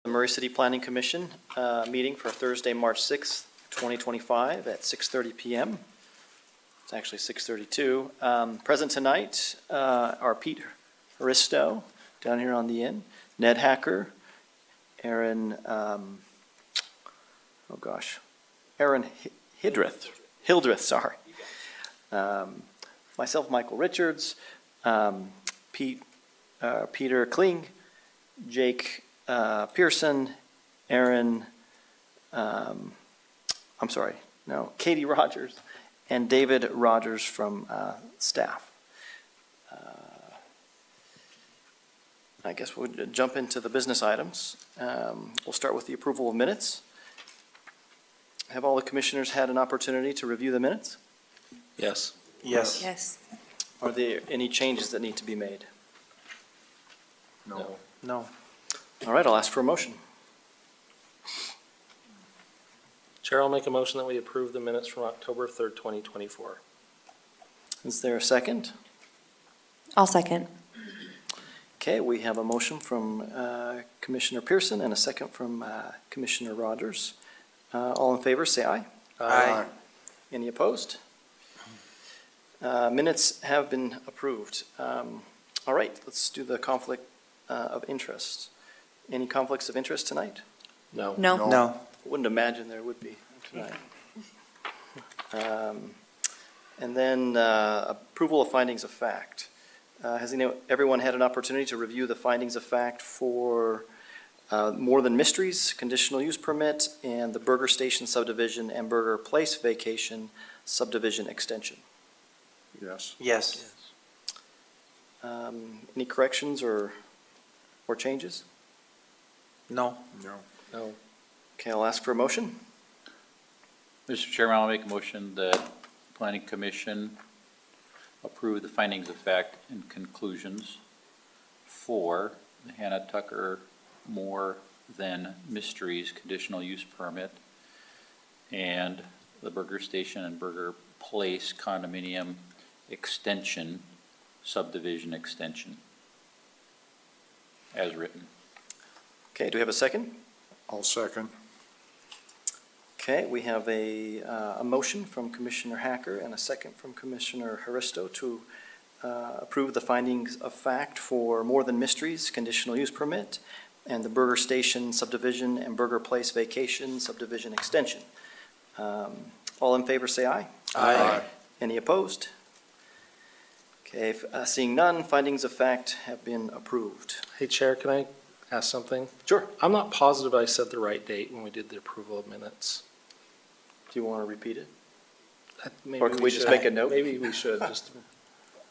Murray City Planning Commission meeting for Thursday, March 6th, 2025 at 6:30 PM. It's actually 6:32. Present tonight are Pete Haristo down here on the end, Ned Hacker, Aaron, Aaron Hildreth, sorry. Myself, Michael Richards, Peter Kling, Jake Pearson, Aaron, Katie Rogers, and David Rogers from staff. I guess we'll jump into the business items. We'll start with the approval of minutes. Have all the commissioners had an opportunity to review the minutes? Yes. Yes. Yes. Are there any changes that need to be made? No. No. All right, I'll ask for a motion. Chair, I'll make a motion that we approve the minutes from October 3rd, 2024. Is there a second? I'll second. Okay, we have a motion from Commissioner Pearson and a second from Commissioner Rogers. All in favor, say aye. Aye. Any opposed? Minutes have been approved. All right, let's do the conflict of interest. Any conflicts of interest tonight? No. No. No. Wouldn't imagine there would be tonight. And then approval of findings of fact. Has everyone had an opportunity to review the findings of fact for More Than Mysteries, conditional use permit, and the Burger Station subdivision and Burger Place vacation subdivision extension? Yes. Yes. Any corrections or changes? No. No. Okay, I'll ask for a motion. Mr. Chairman, I'll make a motion that Planning Commission approve the findings of fact and conclusions for the Hannah Tucker More Than Mysteries conditional use permit and the Burger Station and Burger Place condominium extension, subdivision extension, as written. Okay, do we have a second? I'll second. Okay, we have a motion from Commissioner Hacker and a second from Commissioner Haristo to approve the findings of fact for More Than Mysteries conditional use permit and the Burger Station subdivision and Burger Place vacation subdivision extension. All in favor, say aye. Aye. Any opposed? Okay, seeing none, findings of fact have been approved. Hey, Chair, can I ask something? Sure. I'm not positive I said the right date when we did the approval of minutes. Do you want to repeat it? Maybe Or can we just should. make a note? Maybe we should.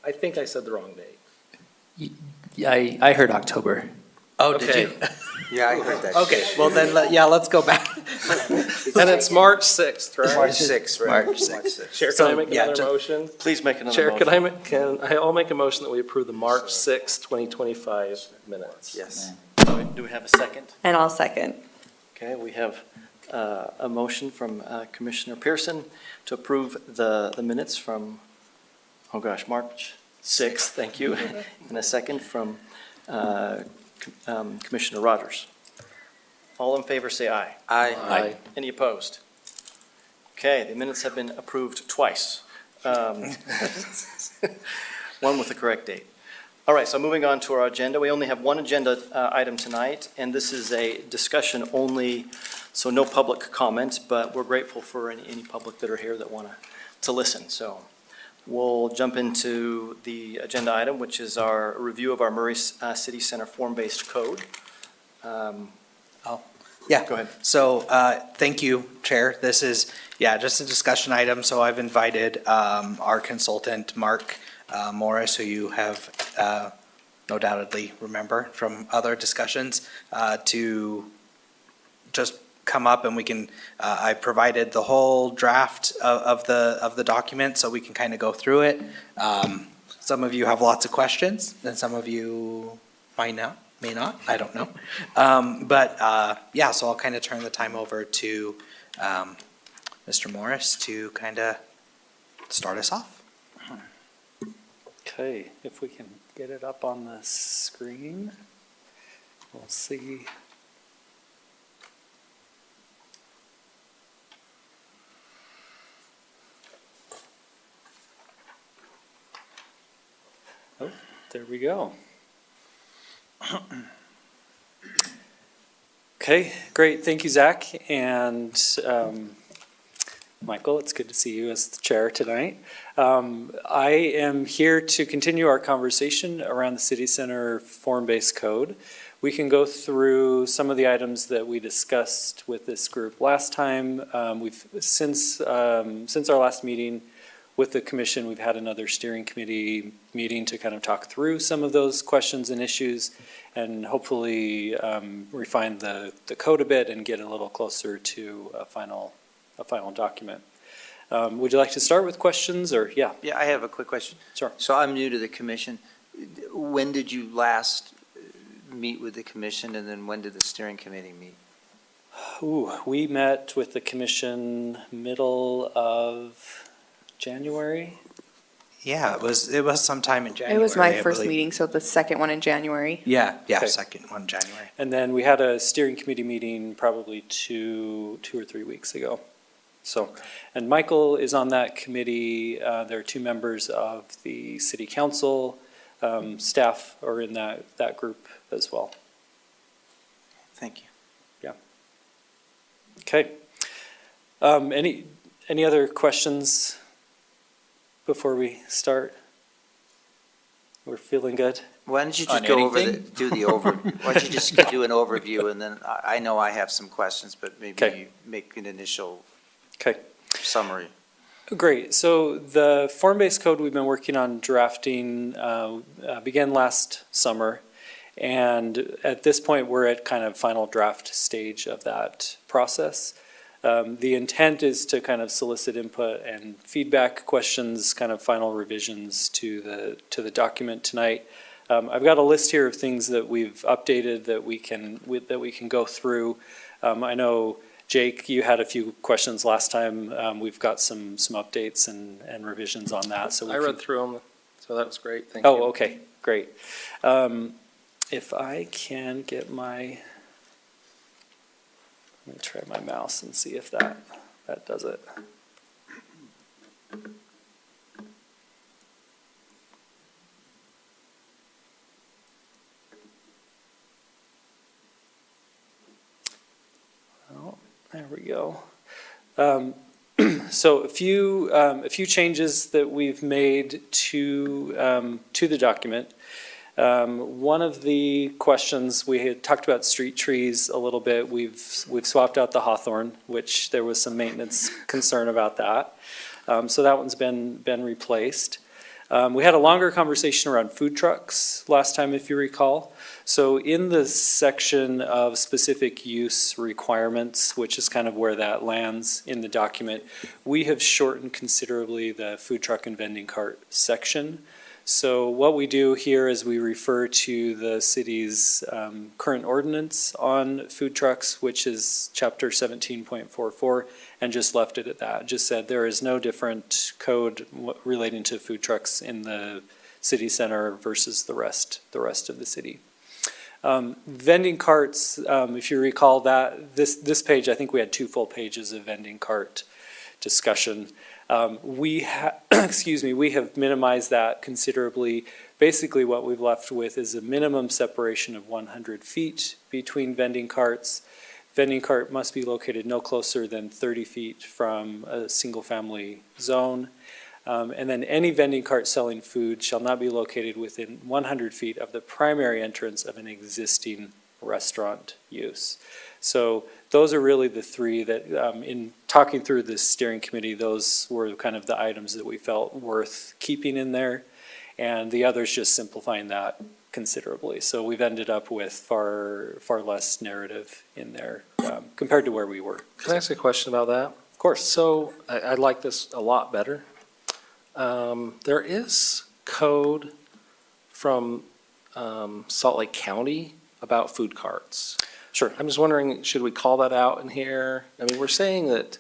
I think I said the wrong date. Yeah, I heard October. Oh, Okay. did you? Yeah, I heard that. Okay, well then, let's go back. And it's March 6th, right? March 6th, right? March 6th. Chair, can So, I make yeah, another motion? Please make another Chair, motion. I'll make a motion that we approve the March 6th, 2025 minutes. Yes. Do we have a second? And I'll second. Okay, we have a motion from Commissioner Pearson to approve the minutes from, March 6th, thank you, and a second from Commissioner Rogers. All in favor, say aye. Aye. Any opposed? Okay, the minutes have been approved twice. One with the correct date. All right, so moving on to our agenda. We only have one agenda item tonight, and this is a discussion only, so no public comment, but we're grateful for any public that are here that want to listen. So we'll jump into the agenda item, which is our review of our Murray City Center form-based code. Yeah. Go ahead. So, thank you, Chair. This is, just a discussion item. So I've invited our consultant, Mark Morris, who you have no doubtedly remember from other discussions, to just come up and we can, I provided the whole draft of the document so we can kind of go through it. Some of you have lots of questions and some of you may not, I don't know. So I'll kind of turn the time over to Mr. Morris to kind of start us off. Okay, if we can get it up on the screen, we'll see. There we go. Okay, great. Thank you, Zach. And Michael, it's good to see you as the chair tonight. I am here to continue our conversation around the City Center form-based code. We can go through some of the items that we discussed with this group last time. Since our last meeting with the commission, we've had another steering committee meeting to kind of talk through some of those questions and issues and hopefully refine the code a bit and get a little closer to a final document. Would you like to start with questions or, yeah? Yeah, I have a quick question. Sure. So I'm new to the commission. When did you last meet with the commission, and then when did the steering committee meet? Ooh, we met with the commission middle of January. Yeah, it was sometime in It January. was my I first believe. meeting, so the second one in January. Yeah, Okay. second one, January. And then we had a steering committee meeting probably two or 3 weeks ago. So, and Michael is on that committee. There are two members of the city council. Staff are in that group as well. Thank you. Okay. Any other questions before we start? We're feeling good? Why don't you On just go over anything? why don't you just do an overview, and then I know I have some questions, but maybe Okay. you make an initial Okay. summary. Great. So the form-based code we've been working on drafting began last summer. And at this point, we're at kind of final draft stage of that process. The intent is to kind of solicit input and feedback, questions, kind of final revisions to the document tonight. I've got a list here of things that we've updated that we can go through. I know, Jake, you had a few questions last time. We've got some updates and revisions on that. So I read through them, so that was great. Thank you. Oh, okay, great. If I can get let me try my mouse and see if that does it. Oh, there we go. So a few changes that we've made to the document. One of the questions, we had talked about street trees a little bit. We've swapped out the hawthorn, which there was some maintenance concern about that. So that one's been replaced. We had a longer conversation around food trucks last time, if you recall. So in the section of specific use requirements, which is kind of where that lands in the document, we have shortened considerably the food truck and vending cart section. So what we do here is we refer to the city's current ordinance on food trucks, which is chapter 17.44, and just left it at that. Just said there is no different code relating to food trucks in the city center versus the rest of the city. Vending carts, if you recall that, this page, I think we had 2 full pages of vending cart discussion. We have minimized that considerably. Basically, what we've left with is a minimum separation of 100 feet between vending carts. Vending cart must be located no closer than 30 feet from a single-family zone. And then any vending cart selling food shall not be located within 100 feet of the primary entrance of an existing restaurant use. So those are really the three that, in talking through this steering committee, those were kind of the items that we felt worth keeping in there. And the others just simplifying that considerably. So we've ended up with far less narrative in there compared to where we were. Can I ask a question about that? Of course. So I like this a lot better. There is code from Salt Lake County about food carts. Sure. I'm just wondering, should we call that out in here? I mean, we're saying that,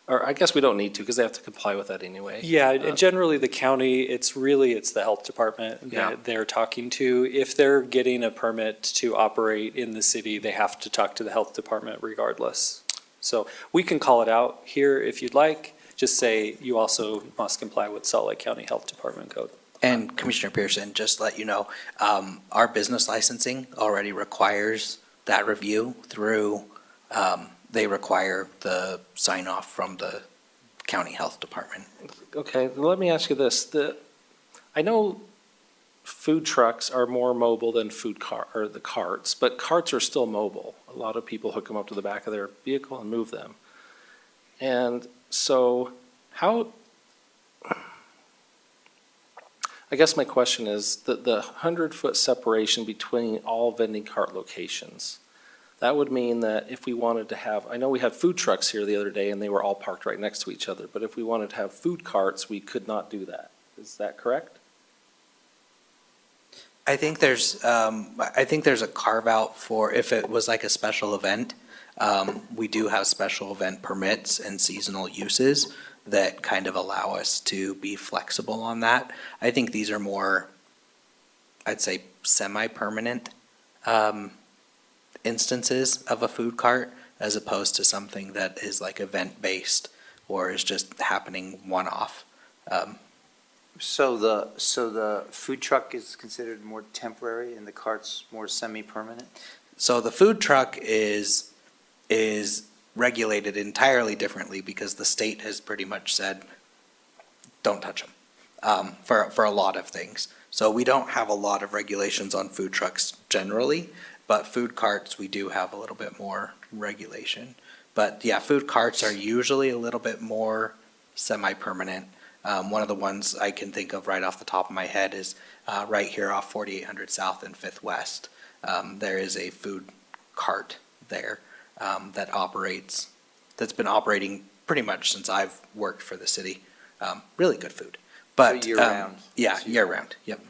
or I guess we don't need to because they have to comply with that anyway. Yeah, and generally the county, it's the health department Yeah. that they're talking to. If they're getting a permit to operate in the city, they have to talk to the health department regardless. So we can call it out here if you'd like. Just say you also must comply with Salt Lake County Health Department code. And Commissioner Pearson, just to let you know, our business licensing already requires that review through, they require the sign off from the county health department. Okay, let me ask you this. I know food trucks are more mobile than the carts, but carts are still mobile. A lot of people hook them up to the back of their vehicle and move them. And so I guess my question is the 100-foot separation between all vending cart locations. That would mean that if we wanted to have, I know we had food trucks here the other day and they were all parked right next to each other, but if we wanted to have food carts, we could not do that. Is that correct? I think there's a carve out for if it was like a special event. We do have special event permits and seasonal uses that kind of allow us to be flexible on that. I think these are more, I'd say, semi-permanent instances of a food cart as opposed to something that is like event-based or is just happening one-off. So the food truck is considered more temporary and the cart's more semi-permanent? So the food truck is regulated entirely differently because the state has pretty much said, don't touch them, for a lot of things. So we don't have a lot of regulations on food trucks generally, but food carts, we do have a little bit more regulation. But yeah, food carts are usually a little bit more semi-permanent. One of the ones I can think of right off the top of my head is right here off 4800 South and 5th West. There is a food cart there that's been operating pretty much since I've worked for the city. Really good food. But So year-round? Yeah, year-round, yep.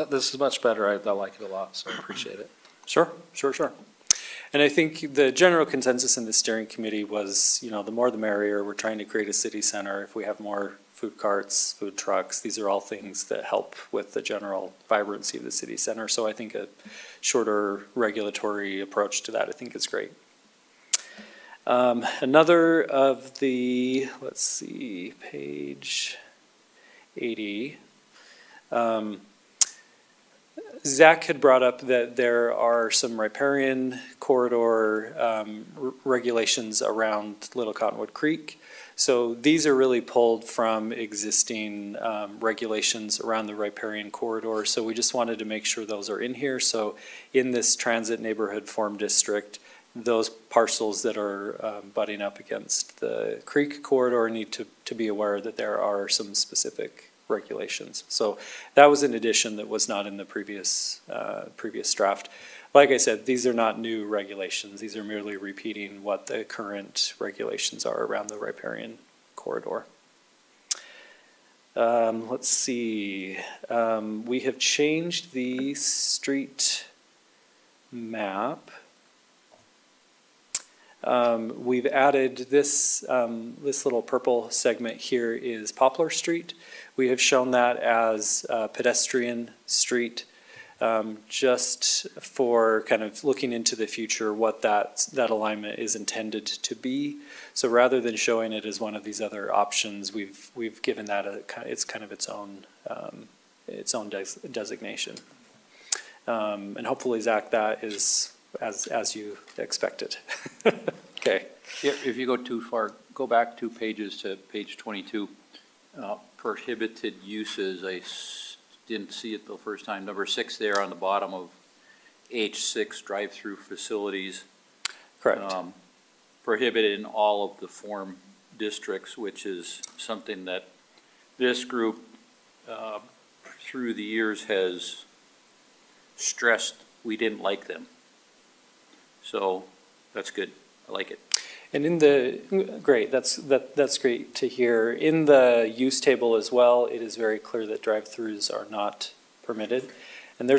This is much better. I like it a lot, so I appreciate it. Sure. And I think the general consensus in the steering committee was, the more the merrier. We're trying to create a city center. If we have more food carts, food trucks, these are all things that help with the general vibrancy of the city center. So I think a shorter regulatory approach to that, I think is great. Another of the, let's see, page 80. Zach had brought up that there are some riparian corridor regulations around Little Cottonwood Creek. So these are really pulled from existing regulations around the riparian corridor. So we just wanted to make sure those are in here. So in this transit neighborhood form district, those parcels that are butting up against the creek corridor need to be aware that there are some specific regulations. So that was an addition that was not in the previous draft. Like I said, these are not new regulations. These are merely repeating what the current regulations are around the riparian corridor. Let's see. We have changed the street map. We've added this little purple segment here is Poplar Street. We have shown that as a pedestrian street, just for kind of looking into the future what that alignment is intended to be. So rather than showing it as one of these other options, we've given that it's kind of its own designation. And hopefully, Zach, that is as you expected. Okay. If you go too far, go back 2 pages to page 22. Prohibited uses, didn't see it the first time. Number 6 there on the bottom of H6, drive-through facilities. Correct. Prohibited in all of the form districts, which is something that this group through the years has stressed we didn't like them. So that's good. I like it. And great, that's great to hear. In the use table as well, it is very clear that drive-throughs are not permitted. And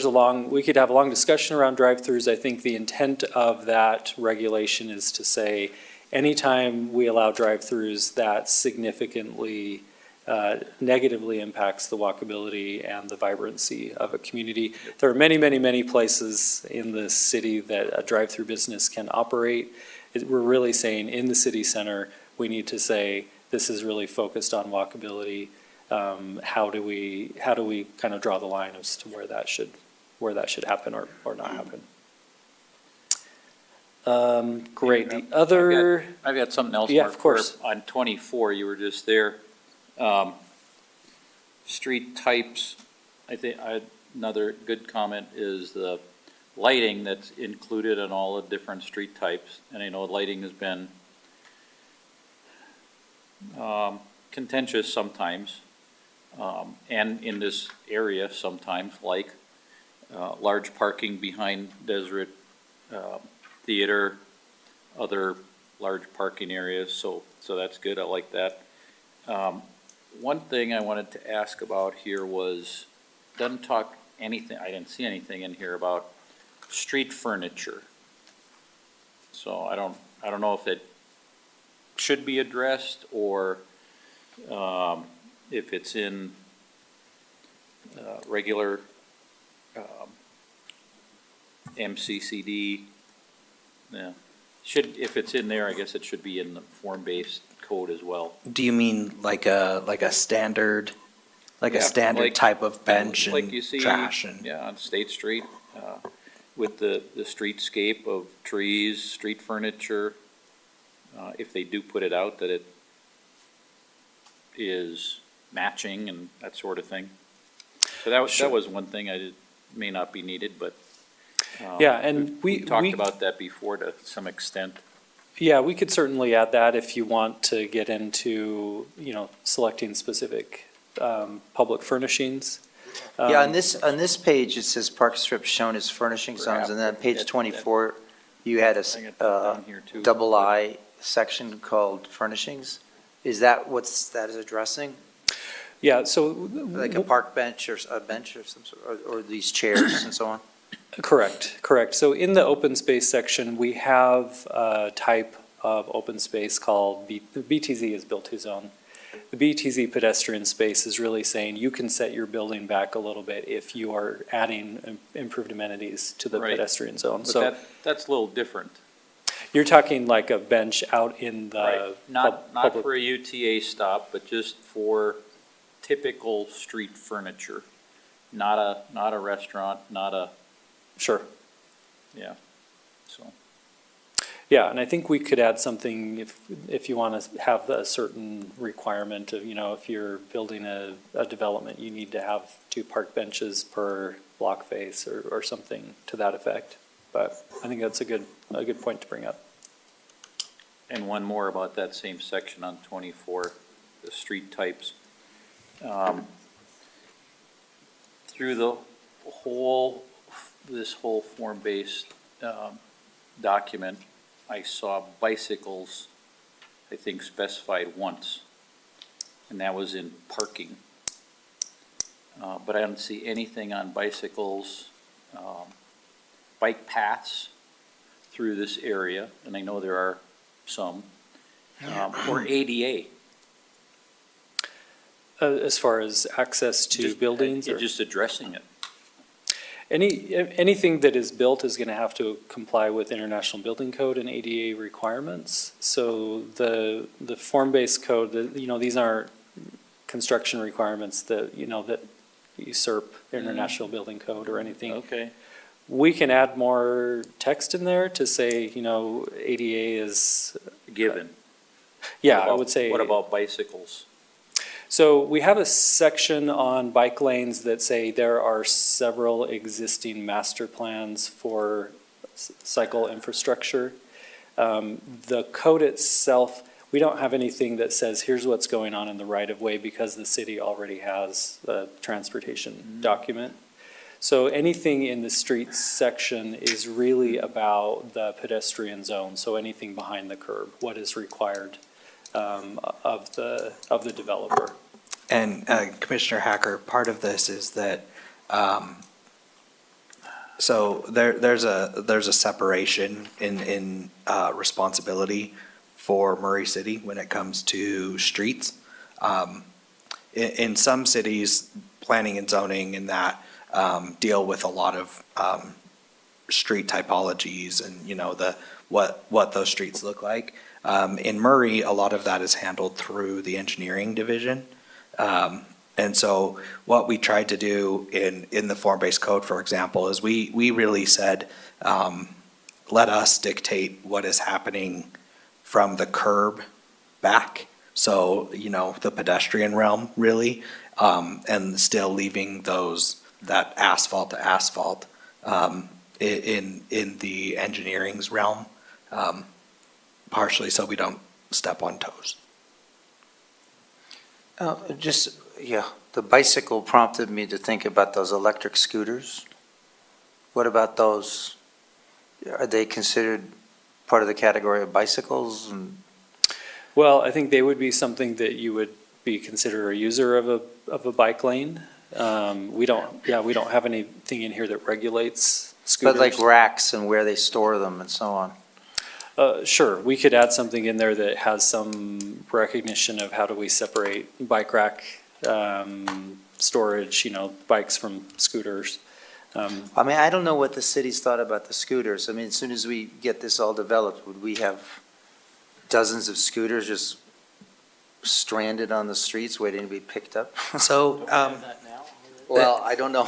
we could have a long discussion around drive-throughs. I think the intent of that regulation is to say, anytime we allow drive-throughs, that significantly negatively impacts the walkability and the vibrancy of a community. There are many, many, many places in the city that a drive-through business can operate. We're really saying in the city center, we need to say this is really focused on walkability. how do we kind of draw the line as to where that should happen or not happen? Great, the other, I've got something else, Yeah, Mark, of course. where on 24, you were just there. Street types, another good comment is the lighting that's included in all the different street types. And I know lighting has been contentious sometimes, and in this area sometimes, like large parking behind Deseret Theater, other large parking areas, so that's good, I like that. One thing I wanted to ask about here was, doesn't talk anything, I didn't see anything in here about street furniture. So I don't know if it should be addressed, or if it's in regular MCCD. Yeah, if it's in there, I guess it should be in the form-based code as well. Do you mean like a standard, Yeah, like- type of bench Like and you see, trash and? yeah, on State Street, with the streetscape of trees, street furniture, if they do put it out, that it is matching and that sort of thing. So that was one thing may not be needed, but. yeah, and we Talked about that before to some extent. Yeah, we could certainly add that if you want to get into, selecting specific public furnishings. Yeah, on this page, it says park strip shown as furnishing zones, and then on page 24, you had I got that down here too. double I section called furnishings. Is that what that is addressing? Yeah, so. Like a park bench or a bench of some sort, or these chairs and so on? Correct. So in the open space section, we have a type of open space called, the BTZ is built to zone. The BTZ pedestrian space is really saying you can set your building back a little bit if you are adding improved amenities to the Right. pedestrian zone. But So that's a little different. you're talking like a bench out in the. Right, not public- for a UTA stop, but just for typical street furniture. Not a restaurant, not a, Sure. yeah, so. Yeah, and I think we could add something if you want to have a certain requirement of, if you're building a development, you need to have 2 park benches per block face or something to that effect. But I think that's a good point to bring up. And one more about that same section on 24, the street types. Through this whole form-based document, I saw bicycles, I think, specified once, and that was in parking. But I don't see anything on bicycles, bike paths through this area, and I know there are some, or ADA. As far as access to Just- buildings or Just addressing it. anything that is built is going to have to comply with International Building Code and ADA requirements. So the form-based code, these aren't construction requirements that usurp the International Building Code or anything. Okay. We can add more text in there to say, ADA is, Given. yeah, What I about- would say. What about bicycles? So we have a section on bike lanes that say there are several existing master plans for cycle infrastructure. The code itself, we don't have anything that says, here's what's going on in the right-of-way because the city already has a transportation document. So anything in the streets section is really about the pedestrian zone, so anything behind the curb, what is required of the developer. And Commissioner Hacker, part of this is that, so there's a separation in responsibility for Murray City when it comes to streets. In some cities, planning and zoning and that deal with a lot of street typologies and, what those streets look like. In Murray, a lot of that is handled through the engineering division. And so what we tried to do in the form-based code, for example, is we really said, let us dictate what is happening from the curb back. So, the pedestrian realm, really, and still leaving that asphalt to asphalt, in the engineering's realm, partially so we don't step on toes. The bicycle prompted me to think about those electric scooters. What about those? Are they considered part of the category of bicycles? And Well, I think they would be something that you would be considered a user of a bike lane. We don't have anything in here that regulates scooters. But like racks and where they store them and so on. Sure, we could add something in there that has some recognition of how do we separate bike rack, storage, bikes from scooters. I mean, I don't know what the city's thought about the scooters. I mean, as soon as we get this all developed, would we have dozens of scooters just stranded on the streets waiting to be picked up? So, Well, I don't know.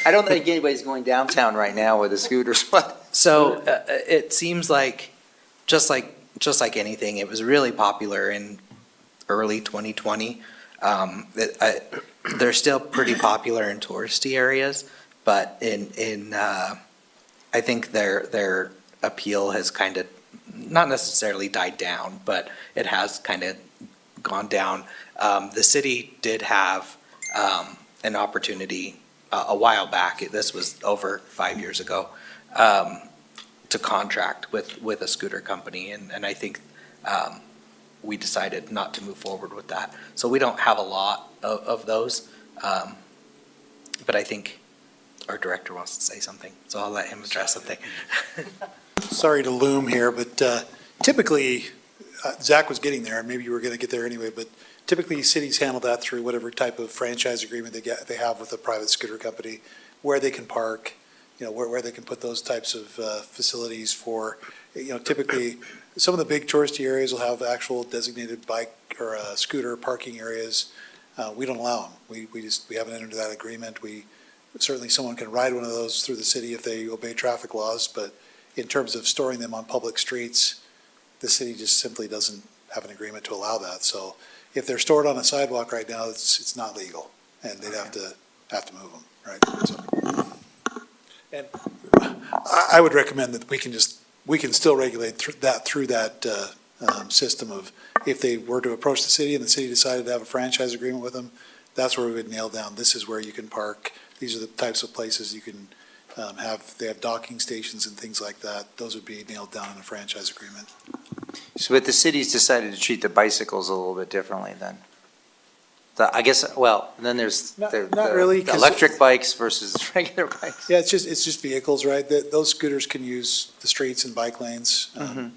I don't think anybody's going downtown right now with the scooters, but. So it seems like, just like anything, it was really popular in early 2020. They're still pretty popular in touristy areas, but I think their appeal has kind of, not necessarily died down, but it has kind of gone down. The city did have an opportunity a while back, this was over 5 years ago, to contract with a scooter company, and I think we decided not to move forward with that. So we don't have a lot of those, but I think our director wants to say something, so I'll let him address something. Sorry to loom here, but typically, Zach was getting there, and maybe you were going to get there anyway, but typically cities handle that through whatever type of franchise agreement they have with a private scooter company, where they can park, where they can put those types of facilities for, typically, some of the big touristy areas will have actual designated bike or scooter parking areas. We don't allow them. We haven't entered that agreement. Certainly someone can ride one of those through the city if they obey traffic laws, but in terms of storing them on public streets, the city just simply doesn't have an agreement to allow that. So if they're stored on a sidewalk right now, it's not legal, and they'd have to move them, right? So, and I would recommend that we can still regulate through that system of, if they were to approach the city and the city decided to have a franchise agreement with them, that's where we would nail down, this is where you can park, these are the types of places you can they have docking stations and things like that. Those would be nailed down in a franchise agreement. So, but the city's decided to treat the bicycles a little bit differently then. I guess, then there's Not the really, 'cause- electric bikes versus regular bikes. Yeah, it's just vehicles, right? Those scooters can use the streets and bike lanes. They're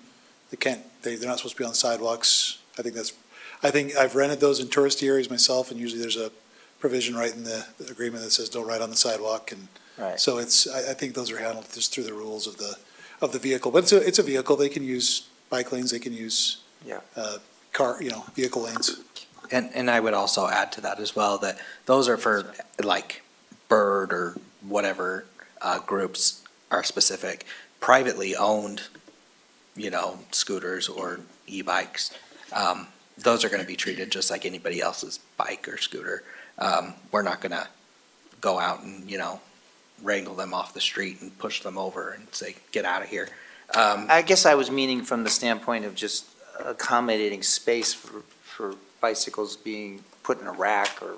not supposed to be on sidewalks. I think I've rented those in touristy areas myself, and usually there's a provision right in the agreement that says don't ride on the sidewalk, and Right. so I think those are handled just through the rules of the vehicle. But it's a vehicle, they can use bike lanes, they can use Yeah. vehicle lanes. And I would also add to that as well, that those are for like Bird or whatever groups are specific. Privately owned, scooters or e-bikes, those are gonna be treated just like anybody else's bike or scooter. We're not gonna go out and, wrangle them off the street and push them over and say, get out of here. I guess I was meaning from the standpoint of just accommodating space for bicycles being put in a rack or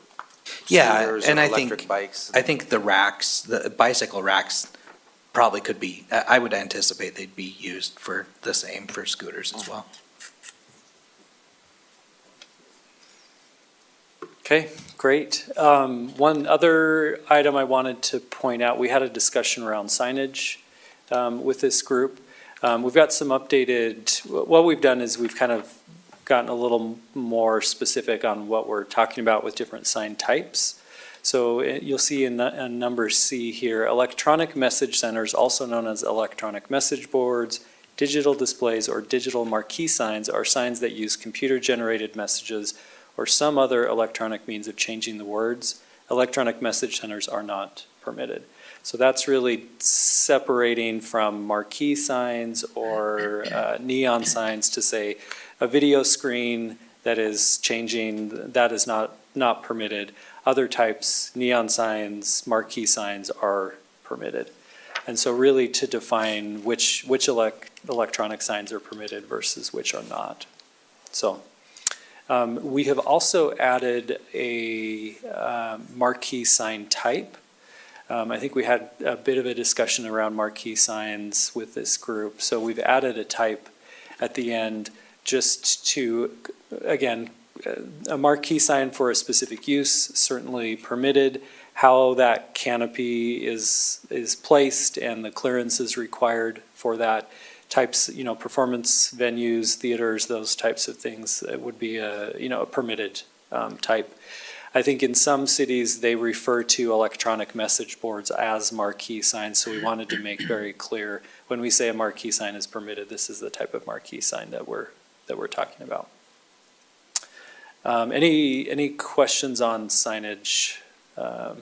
Yeah, scooters and or I electric think- bikes. I think the bicycle racks probably could be, I would anticipate they'd be used for the same for scooters as well. Okay, great. One other item I wanted to point out, we had a discussion around signage with this group. We've got some updated, what we've done is we've kind of gotten a little more specific on what we're talking about with different sign types. So you'll see in number C here, electronic message centers, also known as electronic message boards, digital displays, or digital marquee signs are signs that use computer-generated messages or some other electronic means of changing the words, electronic message centers are not permitted. So that's really separating from marquee signs or neon signs to say a video screen that is changing, that is not permitted. Other types, neon signs, marquee signs are permitted. And so really to define which electronic signs are permitted versus which are not. So we have also added a marquee sign type. I think we had a bit of a discussion around marquee signs with this group. So we've added a type at the end just to, again, a marquee sign for a specific use, certainly permitted. How that canopy is placed and the clearances required for that, types, performance venues, theaters, those types of things, it would be a permitted type. I think in some cities, they refer to electronic message boards as marquee signs, so we wanted to make very clear, when we say a marquee sign is permitted, this is the type of marquee sign that we're talking about. Any questions on signage? I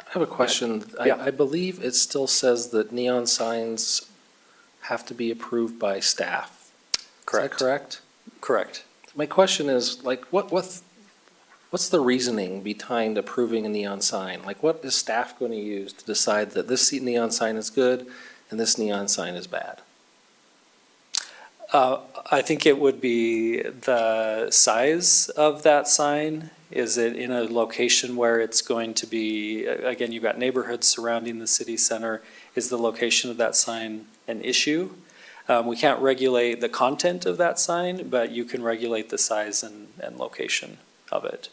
have a question. Yeah. I believe it still says that neon signs have to be approved by staff. Correct. Is that correct? Correct. My question is, like, what's the reasoning behind approving a neon sign? Like, what is staff going to use to decide that this neon sign is good and this neon sign is bad? I think it would be the size of that sign. Is it in a location where it's going to be, again, you've got neighborhoods surrounding the city center. Is the location of that sign an issue? We can't regulate the content of that sign, but you can regulate the size and location of it.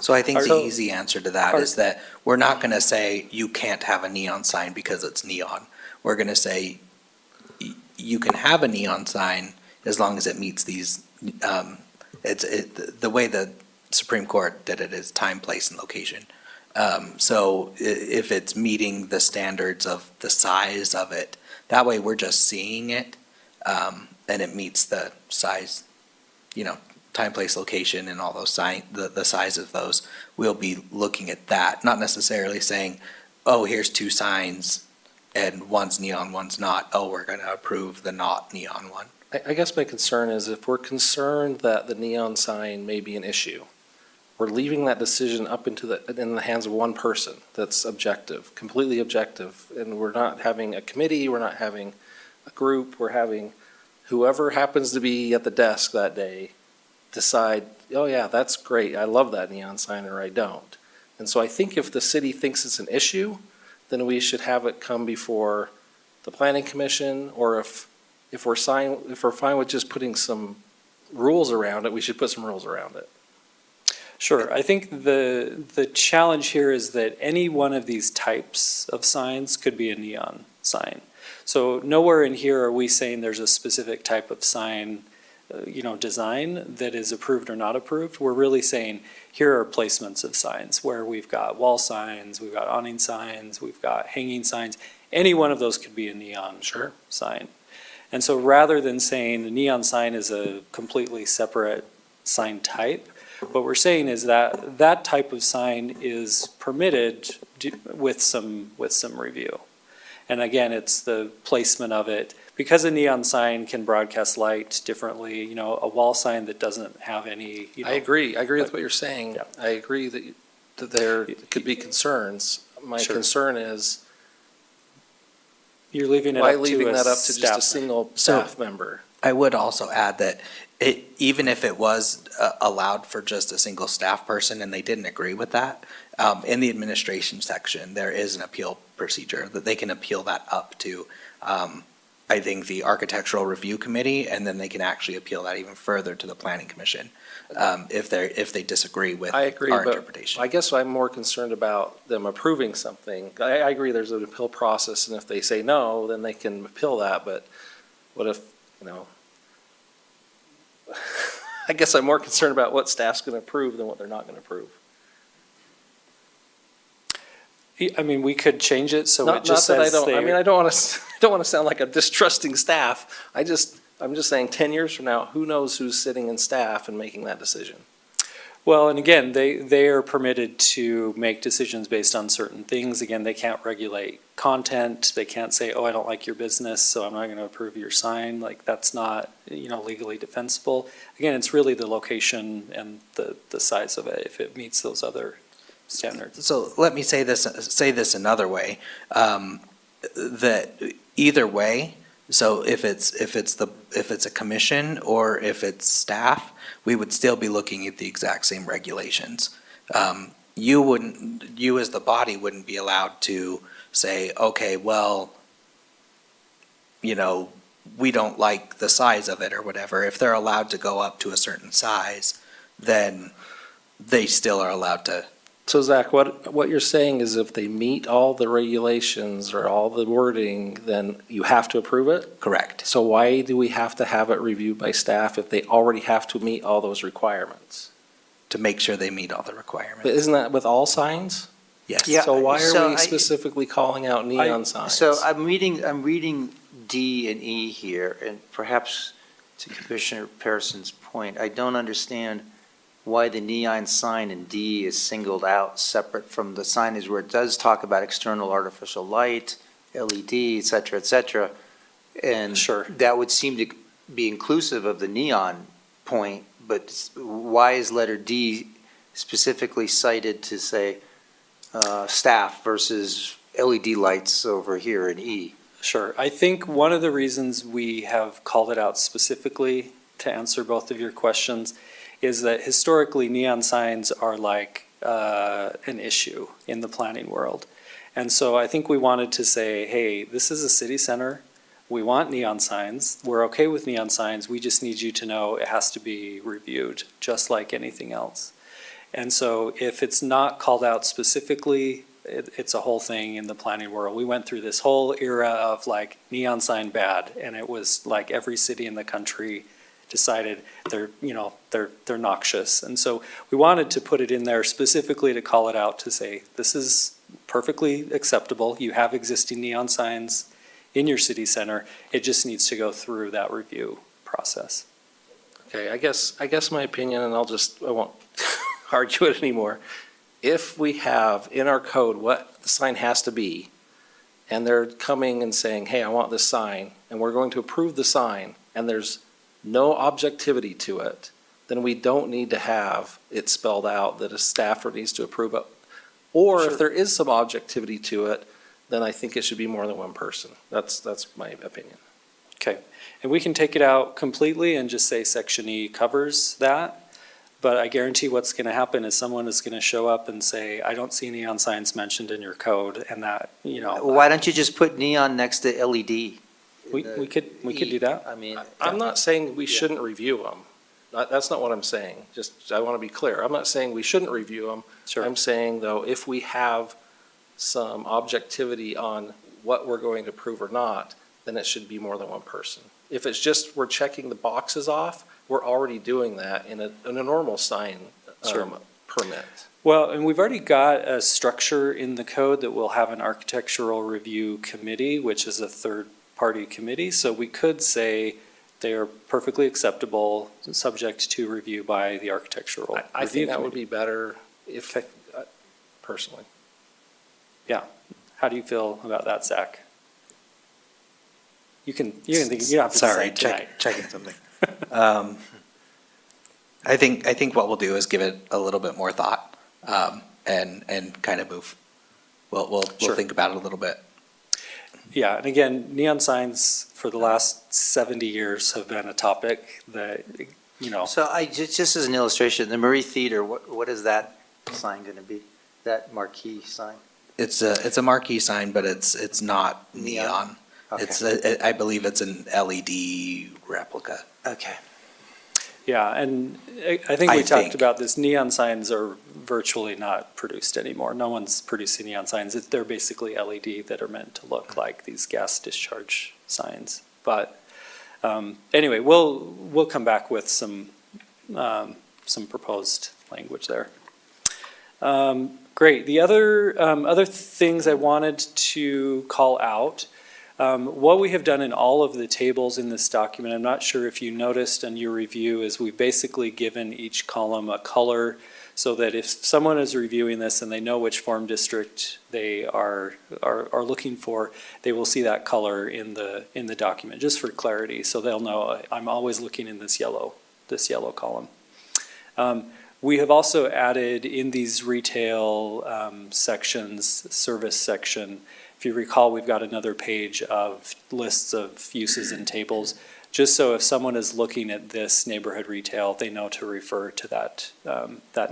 So I think the So- easy answer to that is that we're not going to say you can't have a neon sign because it's neon. We're going to say you can have a neon sign as long as it meets these, the way the Supreme Court did it is time, place, and location. So if it's meeting the standards of the size of it, that way we're just seeing it, and it meets the size, time, place, location, and all those the size of those. We'll be looking at that, not necessarily saying, oh, here's two signs, and one's neon, one's not. Oh, we're going to approve the not neon one. I guess my concern is if we're concerned that the neon sign may be an issue, we're leaving that decision up in the hands of one person that's objective, completely objective, and we're not having a committee, we're not having a group, we're having whoever happens to be at the desk that day decide, oh yeah, that's great, I love that neon sign, or I don't. And so I think if the city thinks it's an issue, then we should have it come before the planning commission, or if we're fine with just putting some rules around it, we should put some rules around it. Sure. I think the challenge here is that any one of these types of signs could be a neon sign. So nowhere in here are we saying there's a specific type of sign, design that is approved or not approved. We're really saying here are placements of signs where we've got wall signs, we've got awning signs, we've got hanging signs. Any one of those could be a neon sign. And so rather than saying the neon sign is a completely separate sign type, what we're saying is that that type of sign is permitted with some review. And again, it's the placement of it. Because a neon sign can broadcast light differently, a wall sign that doesn't have any, I agree with what you're saying. Yeah. I agree that there could be concerns. My Sure. concern is, you're leaving it why up to leaving a that up to just a staff single So- staff member? I would also add that even if it was allowed for just a single staff person and they didn't agree with that, in the administration section, there is an appeal procedure that they can appeal that up to, I think, the Architectural Review Committee, and then they can actually appeal that even further to the Planning Commission if they disagree with I agree, our but interpretation. I guess I'm more concerned about them approving something. I agree there's an appeal process, and if they say no, then they can appeal that, but what if, I guess I'm more concerned about what staff's going to approve than what they're not going to approve. I mean, we could change it so it Not just that I says don't, I they. mean, I don't want to sound like a distrusting staff. I just, I'm just saying, 10 years from now, who knows who's sitting in staff and making that decision? Well, and again, they are permitted to make decisions based on certain things. Again, they can't regulate content. They can't say, oh, I don't like your business, so I'm not going to approve your sign. Like, that's not, legally defensible. Again, it's really the location and the size of it, if it meets those other standards. So let me say this another way, that either way, so if it's a commission or if it's staff, we would still be looking at the exact same regulations. You as the body wouldn't be allowed to say, okay, well, we don't like the size of it or whatever. If they're allowed to go up to a certain size, then they still are allowed to. So Zach, what you're saying is if they meet all the regulations or all the wording, then you have to approve it? Correct. So why do we have to have it reviewed by staff if they already have to meet all those requirements? To make sure they meet all the But requirements. isn't that with all signs? Yes. Yeah. So why so are we I- specifically calling out neon signs? So I'm reading D and E here, and perhaps to Commissioner Pearson's point, I don't understand why the neon sign in D is singled out separate from the signage where it does talk about external artificial light, LED, et cetera, and Sure. that would seem to be inclusive of the neon point, but why is letter D specifically cited to say staff versus LED lights over here in E? Sure. I think one of the reasons we have called it out specifically to answer both of your questions is that historically neon signs are like an issue in the planning world. And so I think we wanted to say, hey, this is a city center. We want neon signs. We're okay with neon signs. We just need you to know it has to be reviewed, just like anything else. And so if it's not called out specifically, it's a whole thing in the planning world. We went through this whole era of like neon sign bad, and it was like every city in the country decided they're noxious. And so we wanted to put it in there specifically to call it out to say, this is perfectly acceptable. You have existing neon signs in your city center. It just needs to go through that review process. Okay, I guess my opinion, and I won't argue it anymore. If we have in our code what the sign has to be, and they're coming and saying, hey, I want this sign, and we're going to approve the sign, and there's no objectivity to it, then we don't need to have it spelled out that a staffer needs to approve it. Or if there is some objectivity to it, then I think it should be more than one person. That's my opinion. Okay, and we can take it out completely and just say section E covers that. But I guarantee what's going to happen is someone is going to show up and say, I don't see neon signs mentioned in your code, and that, Why don't you just put neon next to LED? we could do that. I mean, I'm not saying we shouldn't review them. That's not what I'm saying. Just, I want to be clear. I'm not saying we shouldn't review them. Sure. I'm saying, though, if we have some objectivity on what we're going to approve or not, then it should be more than one person. If it's just we're checking the boxes off, we're already doing that in a normal sign Sure. permit. Well, and we've already got a structure in the code that will have an architectural review committee, which is a third-party committee. So we could say they are perfectly acceptable, subject to review by the architectural I review think that would committee. be better if, personally. How do you feel about that, Zach? You can think, you don't have to Sorry, decide tonight. checking something. I think what we'll do is give it a little bit more thought, and kind of move. We'll Sure. think about it a little bit. Yeah, and again, neon signs for the last 70 years have been a topic that, so just as an illustration, the Marie Theater, what is that sign going to be? That marquee sign? It's a marquee sign, but it's not neon. Okay. I believe it's an LED replica. Okay. yeah, and I think we I talked think. about this, neon signs are virtually not produced anymore. No one's producing neon signs. They're basically LED that are meant to look like these gas discharge signs. But anyway, we'll come back with some proposed language there. Great. The other things I wanted to call out, What we have done in all of the tables in this document, I'm not sure if you noticed in your review, is we've basically given each column a color so that if someone is reviewing this and they know which form district they are looking for, they will see that color in the document, just for clarity, so they'll know I'm always looking in this yellow column. We have also added in these retail sections, service section, if you recall, we've got another page of lists of uses and tables, just so if someone is looking at this neighborhood retail, they know to refer to that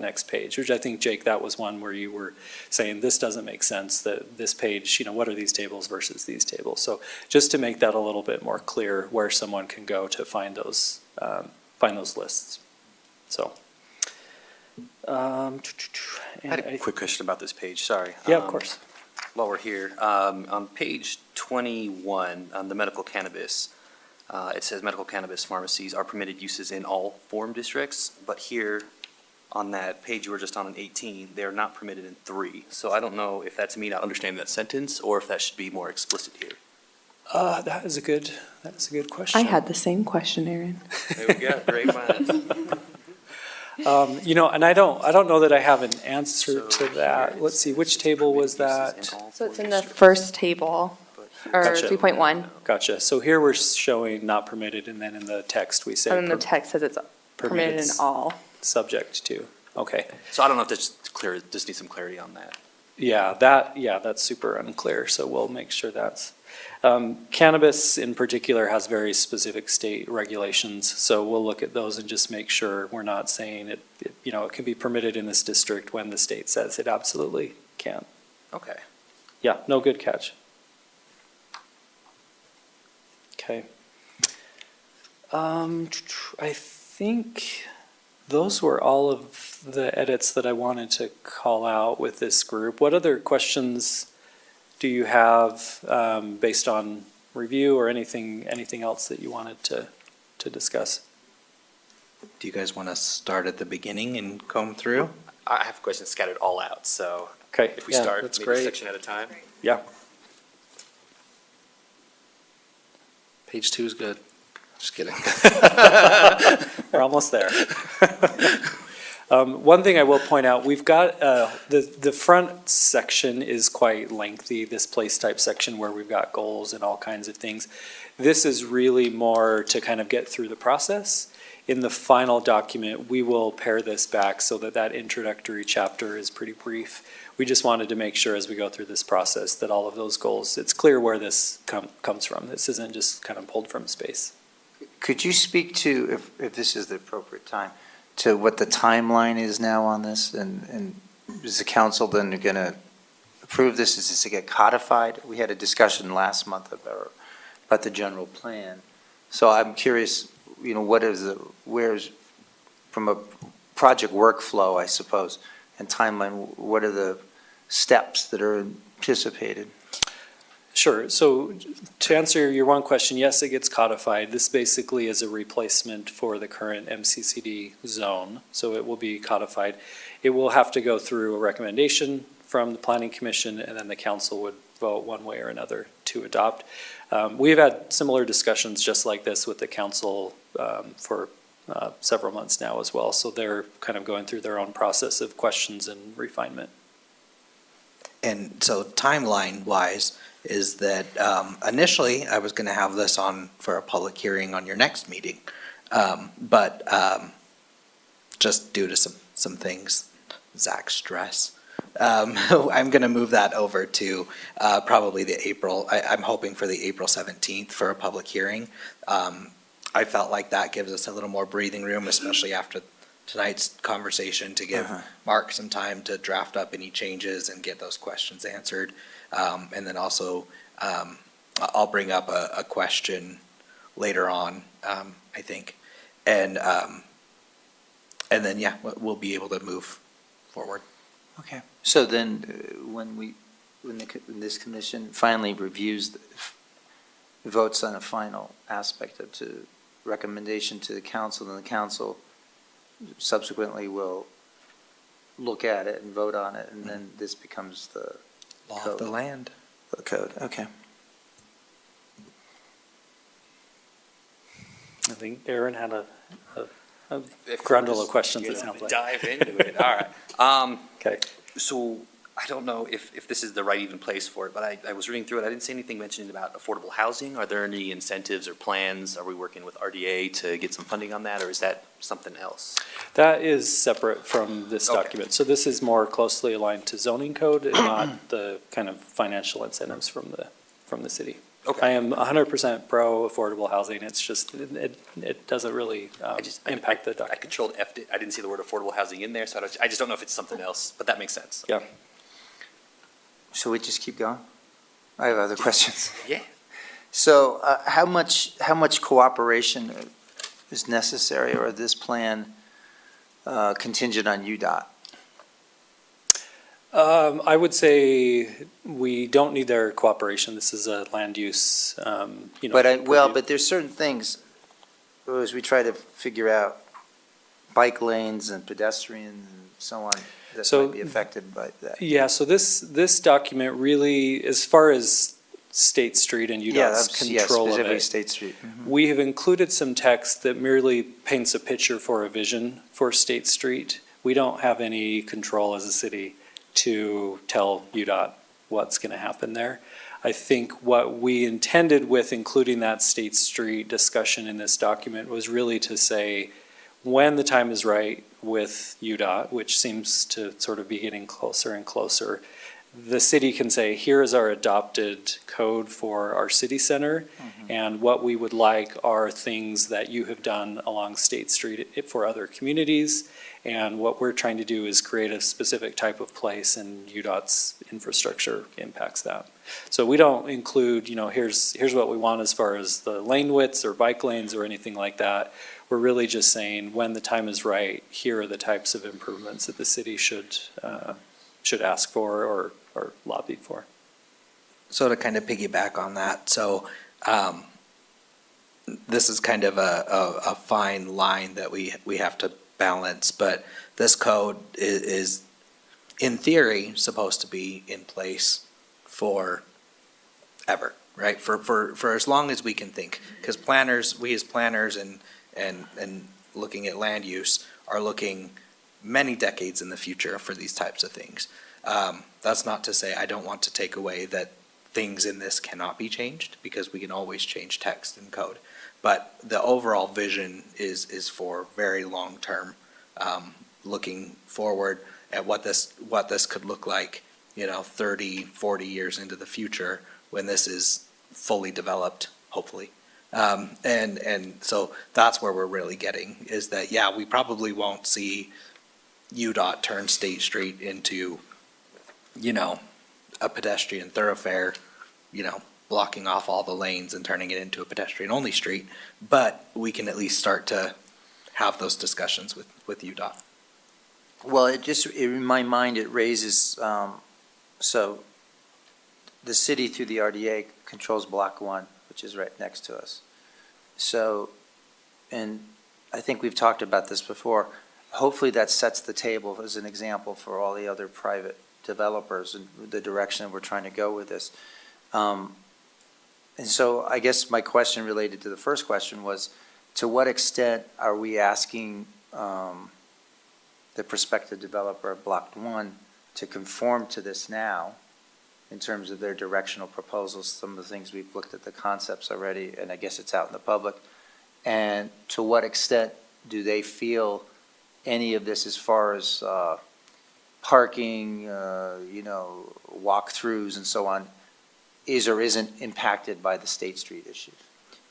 next page, which I think, Jake, that was one where you were saying this doesn't make sense, that this page, what are these tables versus these tables? So just to make that a little bit more clear where someone can go to find those lists. So. I had a quick question about this page, sorry. Yeah, of course. While we're here, on page 21, on the medical cannabis, it says medical cannabis pharmacies are permitted uses in all form districts, but here on that page you were just on in 18, they're not permitted in 3. So I don't know if that's me not understanding that sentence or if that should be more explicit here. That is a good question. I had the same question, Aaron. There we go, great minds. And I don't know that I have an answer So to that. here Let's it see, says which table was permitted uses that? in all So it's form in the districts, first table, but here- or Gotcha. 3.1, Gotcha. So here we're showing not permitted, and then in the text we say and then the text says it's permitted in all. subject to. Okay. So I don't know if that's clear, just need some clarity on that. Yeah, that's super unclear, so we'll make sure that's. Cannabis in particular has very specific state regulations, so we'll look at those and just make sure we're not saying it can be permitted in this district when the state says it absolutely can't. Okay. Yeah, no, good catch. Okay. I think those were all of the edits that I wanted to call out with this group. What other questions do you have based on review or anything else that you wanted to discuss? Do you guys want to start at the beginning and comb through? I have questions scattered all out, so Okay, if we yeah, start that's maybe great. section at a time. Yeah. Page 2 is good. Just kidding. We're almost there. One thing I will point out, we've got, the front section is quite lengthy, this place type section where we've got goals and all kinds of things. This is really more to kind of get through the process. In the final document, we will pare this back so that that introductory chapter is pretty brief. We just wanted to make sure as we go through this process that all of those goals, it's clear where this comes from. This isn't just kind of pulled from space. Could you speak to, if this is the appropriate time, to what the timeline is now on this? And is the council then going to approve this? Is this to get codified? We had a discussion last month about the general plan. So I'm curious, where's, from a project workflow, I suppose, and timeline, what are the steps that are anticipated? Sure. So to answer your one question, yes, it gets codified. This basically is a replacement for the current MCCD zone, so it will be codified. It will have to go through a recommendation from the Planning Commission, and then the council would vote one way or another to adopt. We've had similar discussions just like this with the council for several months now as well, so they're kind of going through their own process of questions and refinement. And so timeline-wise, is that initially I was going to have this on for a public hearing on your next meeting. But just due to some things, Zach's stress, I'm going to move that over to probably the April, I'm hoping for the April 17th for a public hearing. I felt like that gives us a little more breathing room, especially after tonight's conversation, to give Mark some time to draft up any changes and get those questions answered. And then also, I'll bring up a question later on, I think. And then, yeah, we'll be able to move forward. Okay. So then, when this commission finally reviews, votes on a final aspect of the recommendation to the council, then the council subsequently will look at it and vote on it, and then this becomes the Law of the land. code. Okay. I think Aaron had a If grundle we're of questions, it just sounds like. Dive into it, all right. Okay. So I don't know if this is the right even place for it, but I was reading through it. I didn't see anything mentioned about affordable housing. Are there any incentives or plans? Are we working with RDA to get some funding on that, or is that something else? That is separate from this Okay. document. So this is more closely aligned to zoning code and not the kind of financial incentives from the city. I Okay. am 100% pro affordable housing. It's just, it doesn't really impact the I document. controlled F'd it. I didn't see the word affordable housing in there, so I just don't know if it's something else, but that makes sense. Yeah. Shall we just keep going? I have other questions. Yeah. So how much cooperation is necessary, or this plan contingent on UDOT? I would say we don't need their cooperation. This is a land use, But review. but there's certain things, as we try to figure out bike lanes and pedestrians and so on, that So- might be affected by that. Yeah, so this document really, as far as State Street and Yeah, UDOT's that's, yeah, control of specifically it, State Street. we have included some text that merely paints a picture for a vision for State Street. We don't have any control as a city to tell UDOT what's going to happen there. I think what we intended with including that State Street discussion in this document was really to say, when the time is right with UDOT, which seems to sort of be getting closer and closer, the city can say, here is our adopted code for our city center, and what we would like are things that you have done along State Street for other communities, and what we're trying to do is create a specific type of place, and UDOT's infrastructure impacts that. So we don't include, here's what we want as far as the lane widths or bike lanes or anything like that. We're really just saying, when the time is right, here are the types of improvements that the city should ask for or lobby for. So to kind of piggyback on that, so this is kind of a fine line that we have to balance, but this code is in theory supposed to be in place for ever, right? For as long as we can think, because we as planners and looking at land use are looking many decades in the future for these types of things. That's not to say I don't want to take away that things in this cannot be changed, because we can always change text and code. But the overall vision is for very long-term, looking forward at what this could look like, 30, 40 years into the future when this is fully developed, hopefully. And so that's where we're really getting, is that, yeah, we probably won't see UDOT turn State Street into, a pedestrian thoroughfare, blocking off all the lanes and turning it into a pedestrian-only street, but we can at least start to have those discussions with UDOT. Well, in my mind, it raises, so the city through the RDA controls Block 1, which is right next to us. So, and I think we've talked about this before, hopefully that sets the table as an example for all the other private developers and the direction we're trying to go with this. And so I guess my question related to the first question was, to what extent are we asking the prospective developer of Block 1 to conform to this now in terms of their directional proposals? Some of the things we've looked at the concepts already, and I guess it's out in the public. And to what extent do they feel any of this as far as parking, walkthroughs and so on, is or isn't impacted by the State Street issue?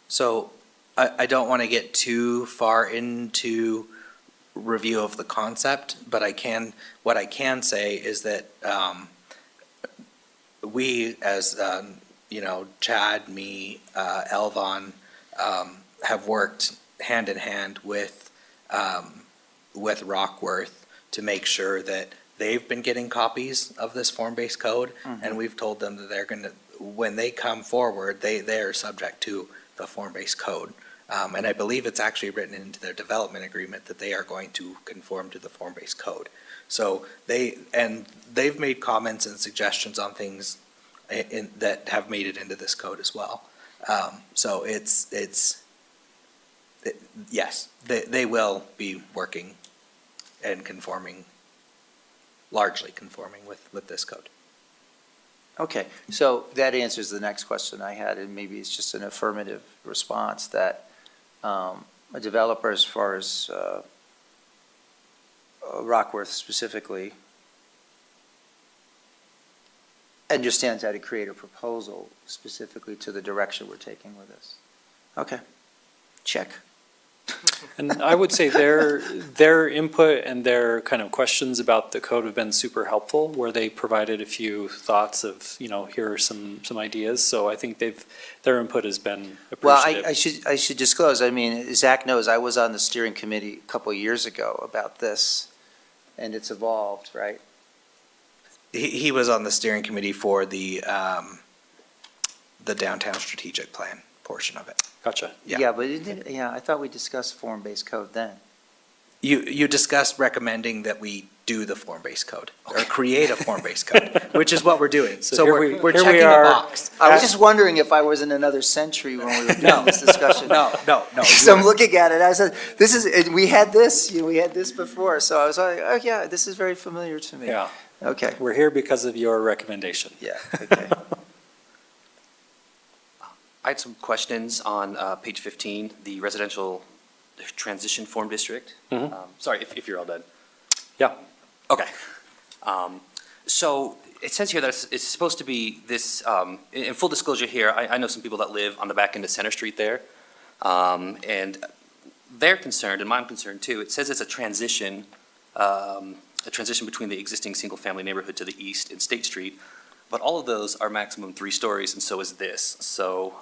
So I don't want to get too far into review of the concept, but what I can say is that we as, Chad, me, Elvon, have worked hand in hand with Rockworth to make sure that they've been getting copies of this form-based code, and we've told them that they're going to, when they come forward, they are subject to the form-based code. And I believe it's actually written into their development agreement that they are going to conform to the form-based code. So they've made comments and suggestions on things that have made it into this code as well. So it's Yes, they will be working and conforming, largely conforming with this code. Okay, so that answers the next question I had, and maybe it's just an affirmative response that a developer, as far as Rockworth specifically, understands how to create a proposal specifically to the direction we're taking with this. Okay, check. And I would say their input and their kind of questions about the code have been super helpful, where they provided a few thoughts of, here are some ideas. So I think their input has been Well, appreciative. I should disclose, I mean, Zach knows I was on the steering committee a couple of years ago about this, and it's evolved, right? He was on the steering committee for the downtown strategic plan portion of it. Gotcha. Yeah. Yeah, but I thought we discussed form-based code then. You discussed recommending that we do the form-based code, or create a form-based code, which is what we're doing. So So here we're we checking the are. box. I was just wondering if I was in another century when we were doing this discussion. No. So I'm looking at it, I said, we had this before, so I was like, oh yeah, this is very familiar to me. Yeah, Okay, we're here because of your recommendation. yeah, okay. I had some questions on page 15, the residential transition form district. Mhm. Sorry, if you're all done. Yeah. Okay. So it says here that it's supposed to be this, in full disclosure here, I know some people that live on the back end of Center Street there. And they're concerned, and I'm concerned too. It says it's a transition between the existing single-family neighborhood to the east and State Street. But all of those are maximum 3 stories, and so is this. So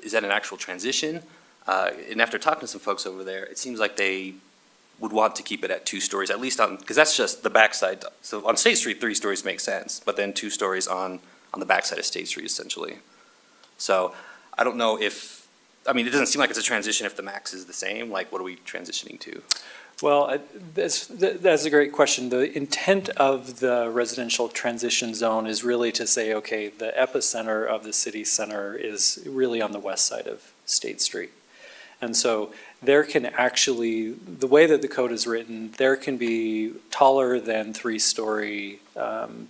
is that an actual transition? And after talking to some folks over there, it seems like they would want to keep it at 2 stories, at least because that's just the backside. So on State Street, 3 stories makes sense, but then 2 stories on the backside of State Street, essentially. So I don't know it doesn't seem like it's a transition if the max is the same. Like, what are we transitioning to? Well, that's a great question. The intent of the residential transition zone is really to say, okay, the epicenter of the city center is really on the west side of State Street. And so there can actually, the way that the code is written, there can be taller than 3-story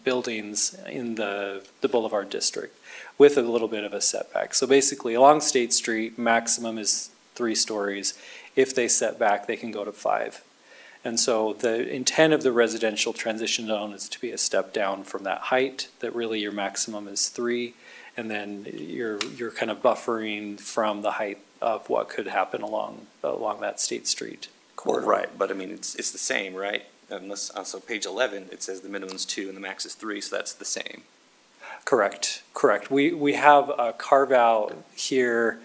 buildings in the Boulevard District with a little bit of a setback. So basically, along State Street, maximum is 3 stories. If they set back, they can go to 5. And so the intent of the residential transition zone is to be a step down from that height, that really your maximum is 3, and then you're kind of buffering from the height of what could happen along that State Street corridor. Right, but it's the same, right? Unless, so page 11, it says the minimum is 2 and the max is 3, so that's the same. Correct. We have a carve-out here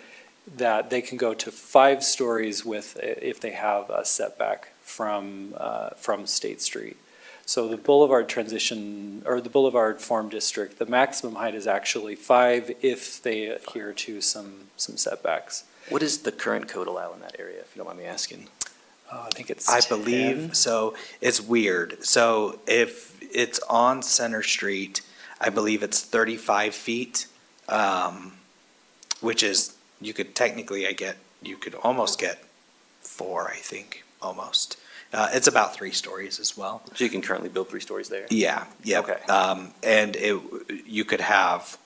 that they can go to 5 stories if they have a setback from State Street. So the Boulevard transition, or the Boulevard Farm District, the maximum height is actually 5 if they adhere to some setbacks. What does the current code allow in that area, if you don't mind me asking? I think it's I 10. believe, so it's weird. So if it's on Center Street, I believe it's 35 feet, which is, you could technically, you could almost get 4, I think, almost. It's about 3 stories as well. So you can currently build 3 stories there? Yeah. Okay. And you could have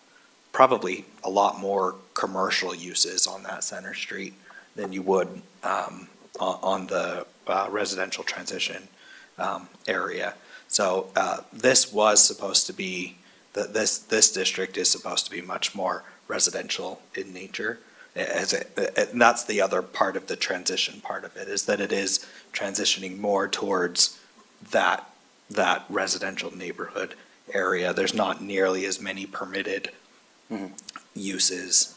probably a lot more commercial uses on that Center Street than you would on the residential transition area. So this was supposed to be, this district is supposed to be much more residential in nature. And that's the other part of the transition part of it, is that it is transitioning more towards that residential neighborhood area. There's not nearly as many permitted uses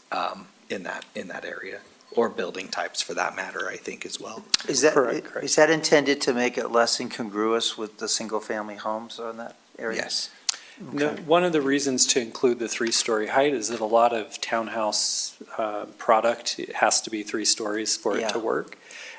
in that area, or building types for that matter, I think, as well. Is that, Correct. is that intended to make it less incongruous with the single-family homes on that area? Yes. No, one of the reasons to include the 3-story height is that a lot of townhouse product has to be 3 stories for it Yeah. to work.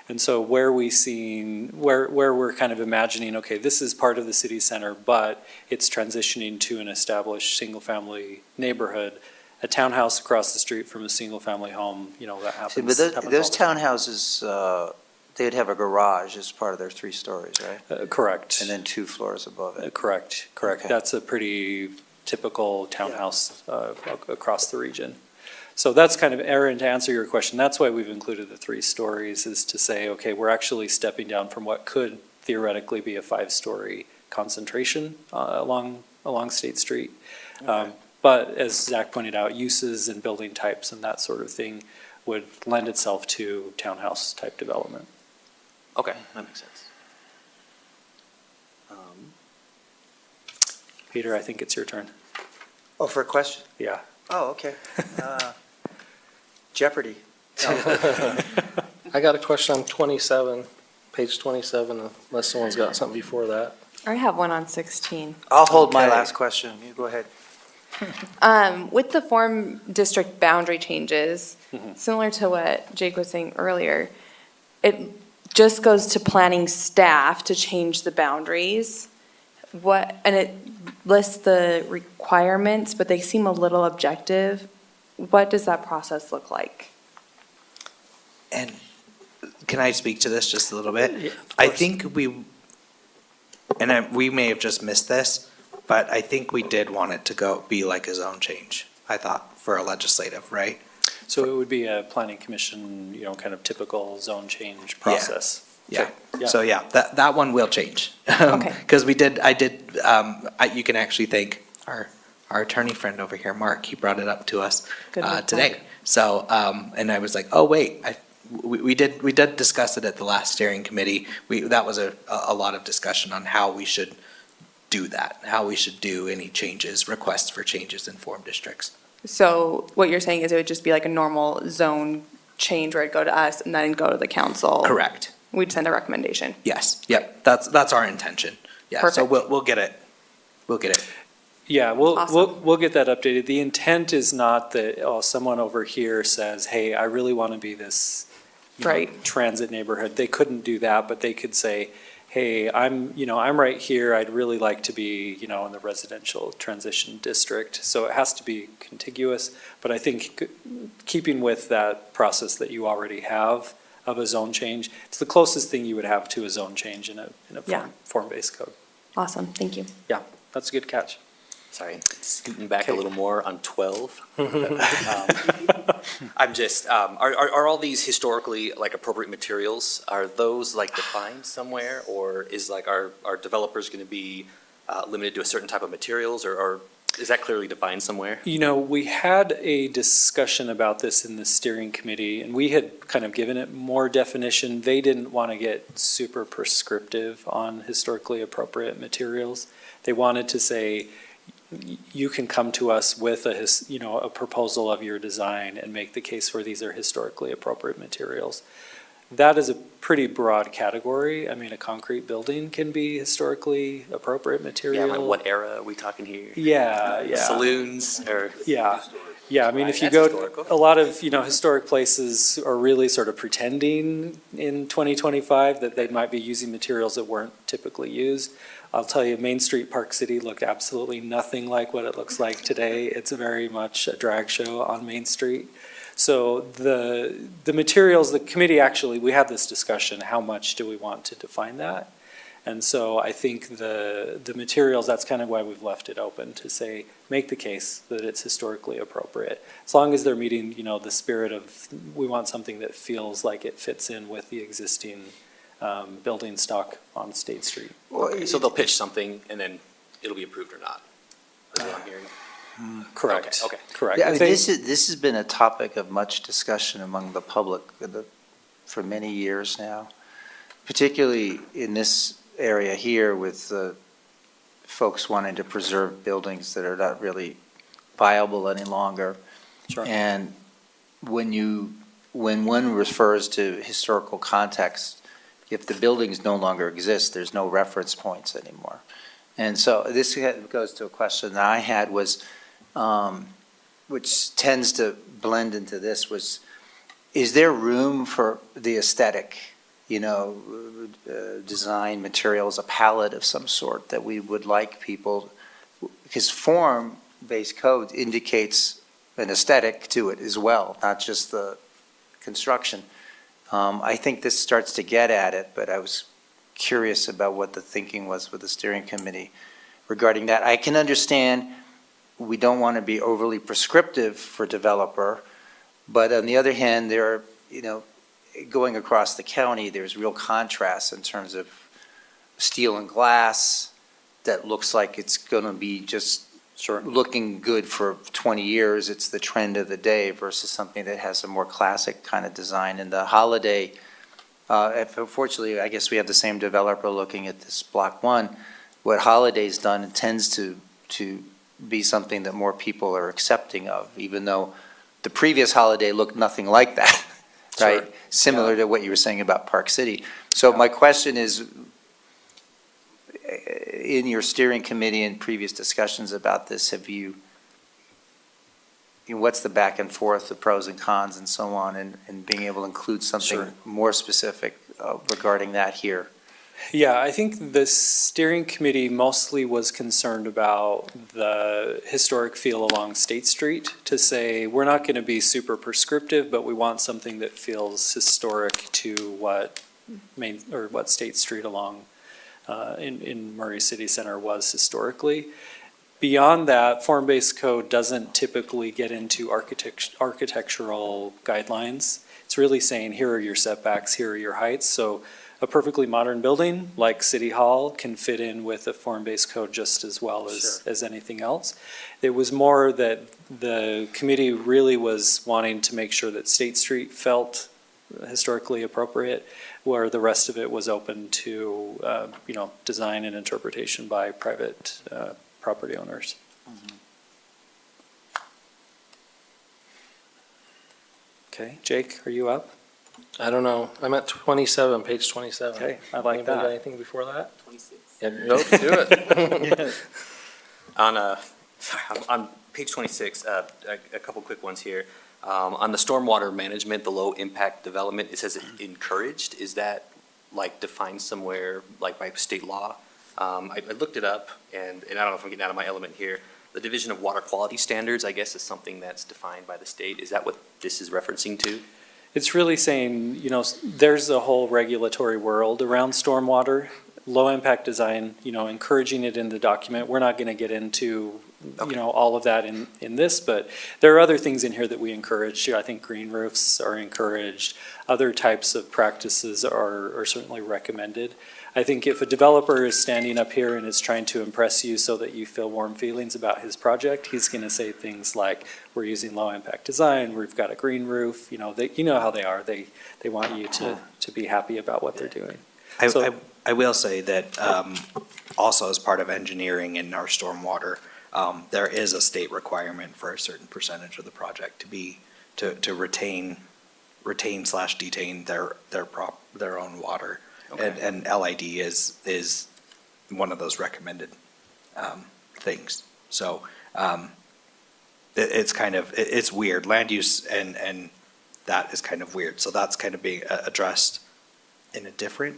And so where we're kind of imagining, okay, this is part of the city center, but it's transitioning to an established single-family neighborhood, a townhouse across the street from a single-family home, you know, that happens. See, but happens those all the time. townhouses, they'd have a garage as part of their 3 stories, right? Correct. And then 2 floors above it. Correct. Okay. That's a pretty typical townhouse across the region. So that's kind of, Aaron, to answer your question, that's why we've included the 3 stories, is to say, okay, we're actually stepping down from what could theoretically be a 5-story concentration along State Street. But as Zach pointed out, uses and building types and that sort of thing would lend itself to townhouse-type development. Okay, that makes sense. Peter, I think it's your turn. Oh, for a question? Yeah. Oh, okay. Jeopardy. I got a question on 27, page 27, unless someone's got something before that. I have one on 16. I'll hold my Okay. last question. You go ahead. With the form district boundary changes, similar to what Jake was saying earlier, it just goes to planning staff to change the boundaries. And it lists the requirements, but they seem a little objective. What does that process look like? And can I speak to this just a little bit? Yeah, of I course. think we may have just missed this, but I think we did want it to be like a zone change, I thought, for a legislative, right? So it would be a planning commission, you know, kind of typical zone change process. Yeah, Yeah. so yeah, that one will change. Okay. Because you can actually thank our attorney friend over here, Mark, he brought it up to us Good luck, today. Mark. So, and I was like, oh, wait, we did discuss it at the last steering committee. That was a lot of discussion on how we should do that, how we should do any changes, requests for changes in form districts. So what you're saying is it would just be like a normal zone change where it'd go to us and then go to the council? Correct. We'd send a recommendation? Yes, yep, that's our intention. Yeah, so Perfect. we'll get it. Yeah, we'll Awesome. get that updated. The intent is not that, oh, someone over here says, hey, I really want to be this, you know, Right. transit neighborhood. They couldn't do that, but they could say, hey, I'm right here. I'd really like to be, you know, in the residential transition district. So it has to be contiguous. But I think keeping with that process that you already have of a zone change, it's the closest thing you would have to a zone change in a Yeah. form-based code. Awesome, thank you. That's a good catch. Sorry, scooting back a Okay. little more on 12. I'm just, are all these historically like appropriate materials? Are those like defined somewhere? Or is like our developers going to be limited to a certain type of materials or is that clearly defined somewhere? You know, we had a discussion about this in the steering committee, and we had kind of given it more definition. They didn't want to get super prescriptive on historically appropriate materials. They wanted to say, you can come to us with a proposal of your design and make the case for these are historically appropriate materials. That is a pretty broad category. I mean, a concrete building can be historically appropriate Yeah, material. like what era are we talking here? Yeah. Saloons or? Yeah, I mean, if you Right, go, that's historical. a lot of, historic places are really sort of pretending in 2025 that they might be using materials that weren't typically used. I'll tell you, Main Street Park City looked absolutely nothing like what it looks like today. It's very much a drag show on Main Street. So the materials, the committee actually, we had this discussion, how much do we want to define that? And so I think the materials, that's kind of why we've left it open to say, make the case that it's historically appropriate. As long as they're meeting, the spirit of, we want something that feels like it fits in with the existing building stock on State Street. Okay, so they'll pitch something and then it'll be approved or not, is what I'm hearing. Correct. Okay. Correct. Yeah, I mean, If they- this has been a topic of much discussion among the public for many years now, particularly in this area here with folks wanting to preserve buildings that are not really viable any longer. Sure. And when one refers to historical context, if the buildings no longer exist, there's no reference points anymore. And so this goes to a question that I had was, which tends to blend into this, was, is there room for the aesthetic, design materials, a palette of some sort that we would like people, because form-based code indicates an aesthetic to it as well, not just the construction. I think this starts to get at it, but I was curious about what the thinking was with the steering committee regarding that. I can understand we don't want to be overly prescriptive for developer, but on the other hand, there are, going across the county, there's real contrast in terms of steel and glass that looks like it's going to be just looking good for 20 years. It's the trend of the day versus something that has a more classic kind of design. And the Holiday, unfortunately, I guess we have the same developer looking at this Block 1. What Holiday's done, it tends to be something that more people are accepting of, even though the previous Holiday looked nothing like that, right? Sure. Similar to what you were saying about Park City. So my question is, in your steering committee and previous discussions about this, what's the back and forth, the pros and cons and so on, and being able to include something Sure. more specific regarding that here? Yeah, I think the steering committee mostly was concerned about the historic feel along State Street, to say, we're not going to be super prescriptive, but we want something that feels historic to what State Street along in Murray City Center was historically. Beyond that, form-based code doesn't typically get into architectural guidelines. It's really saying, here are your setbacks, here are your heights. So a perfectly modern building like City Hall can fit in with a form-based code just as well as anything else. It was more that the committee really was wanting to make sure that State Street felt historically appropriate, where the rest of it was open to, design and interpretation by private property owners. Okay, Jake, are you up? I don't know. I'm at 27, page 27. Okay, I like Anybody got that. anything before that? 26. Yeah, nope, do it. On page 26, a couple quick ones here. On the stormwater management, the low impact development, it says encouraged. Is that like defined somewhere, like by state law? I looked it up, and I don't know if I'm getting out of my element here. The Division of Water Quality Standards, I guess, is something that's defined by the state. Is that what this is referencing to? It's really saying, there's a whole regulatory world around stormwater, low-impact design, encouraging it in the document. We're not going to get into, all of that in this, but there are other things in here that we encourage. I think green roofs are encouraged. Other types of practices are certainly recommended. I think if a developer is standing up here and is trying to impress you so that you feel warm feelings about his project, he's going to say things like, we're using low-impact design, we've got a green roof, you know how they are. They want you to be happy about what they're doing. I will say that also as part of engineering in our stormwater, there is a state requirement for a certain percentage of the project to retain/detain their own water. Okay. And LID is one of those recommended things. So it's weird. Land use and that is kind of weird. So that's kind of being addressed in a different,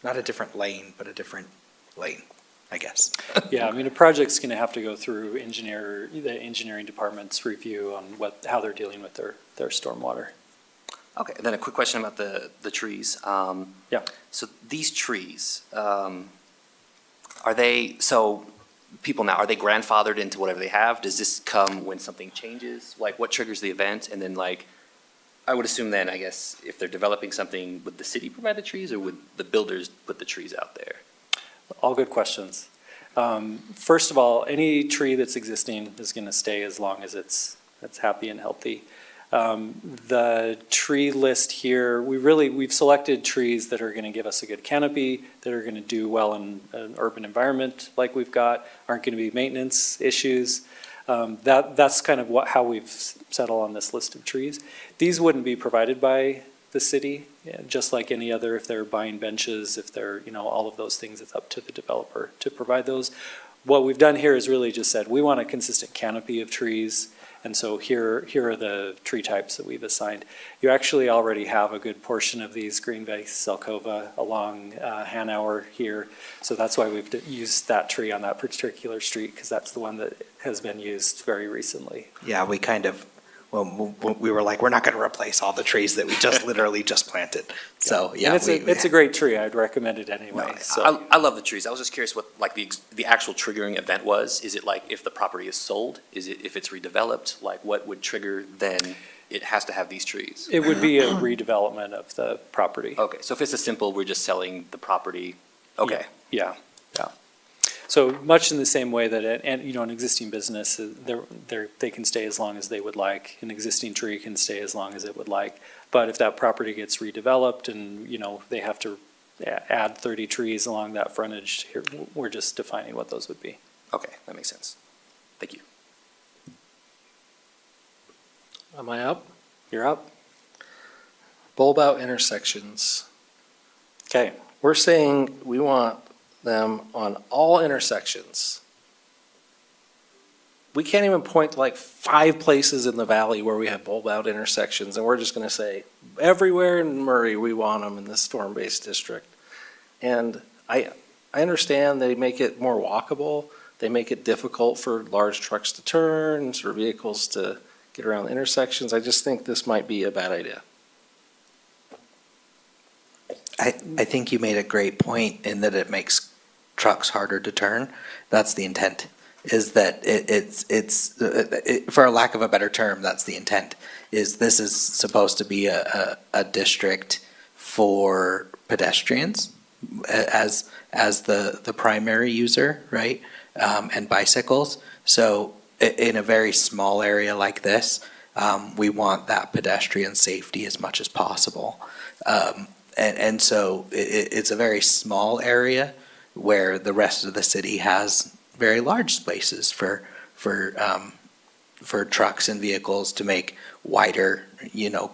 not a different lane, but a different lane, I guess. Yeah, a project's going to have to go through the engineering department's review on how they're dealing with their stormwater. Okay, and then a quick question about the trees. Yeah. So these trees, are they grandfathered into whatever they have? Does this come when something changes? Like, what triggers the event? And then, I would assume then, I guess, if they're developing something, would the city provide the trees, or would the builders put the trees out there? All good questions. First of all, any tree that's existing is going to stay as long as it's happy and healthy. The tree list here, we've selected trees that are going to give us a good canopy, that are going to do well in an urban environment like we've got, aren't going to be maintenance issues. That's kind of how we've settled on this list of trees. These wouldn't be provided by the city, just like any other, if they're buying benches, if they're, all of those things, it's up to the developer to provide those. What we've done here is really just said, we want a consistent canopy of trees, And so here are the tree types that we've assigned. You actually already have a good portion of these, green base, Selkova, along Hanauer here. So that's why we've used that tree on that particular street, because that's the one that has been used very recently. Yeah, we kind of, well, we were like, we're not going to replace all the trees that we just literally just planted. So, yeah. And it's a great tree. I'd recommend it anyway, so. I love the trees. I was just curious what, like, the actual triggering event was. Is it like if the property is sold? Is it if it's redeveloped? Like, what would trigger then it has to have these trees? It would be a redevelopment of the property. Okay, so if it's a simple, we're just selling the property, okay. Yeah, yeah. So much in the same way that, an existing business, they can stay as long as they would like. An existing tree can stay as long as it would like. But if that property gets redeveloped and, they have to add 30 trees along that frontage, here, we're just defining what those would be. Okay, that makes sense. Thank you. Am I up? You're up? Bulb out intersections. Okay. We're saying we want them on all intersections. We can't even point to like 5 places in the valley where we have bulb out intersections, and we're just gonna say, everywhere in Murray, we want them in this form-based district. And I understand they make it more walkable, they make it difficult for large trucks to turn, for vehicles to get around the intersections. I just think this might be a bad idea. I think you made a great point in that it makes trucks harder to turn. That's the intent, is that it's for a lack of a better term, that's the intent, is this is supposed to be a district for pedestrians as the primary user, right? And bicycles. So in a very small area like this, we want that pedestrian safety as much as possible. And so it's a very small area where the rest of the city has very large spaces for trucks and vehicles to make wider,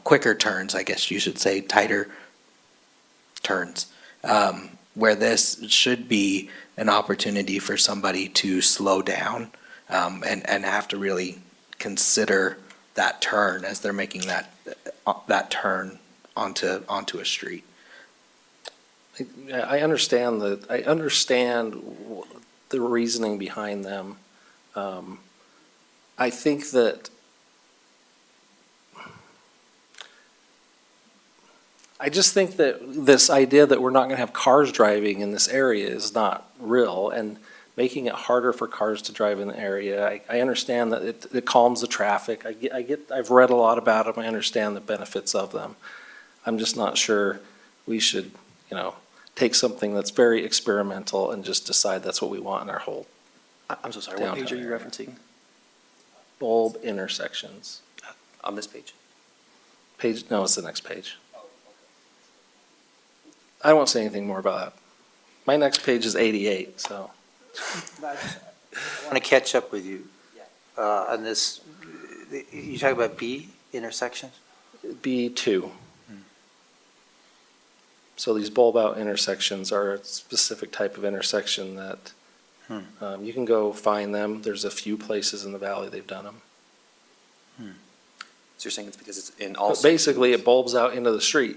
quicker turns, I guess you should say, tighter turns. Where this should be an opportunity for somebody to slow down and have to really consider that turn as they're making that turn onto a street. I understand the reasoning behind them. I think that I just think that this idea that we're not going to have cars driving in this area is not real, and making it harder for cars to drive in the area. I understand that it calms the traffic. I've read a lot about them. I understand the benefits of them. I'm just not sure we should, take something that's very experimental and just decide that's what we want in our whole I'm so sorry, what page are you Downtown referencing? bulb intersections. On this page? No, it's the next page. I won't say anything more about that. My next page is 88, so. I want to catch up with you on this. You talk about B intersections? B2. So these bulb out intersections are a specific type of intersection that you can go find them. There's a few places in the valley they've done them. So you're saying it's because it's in all. But basically, it bulbs out into the street.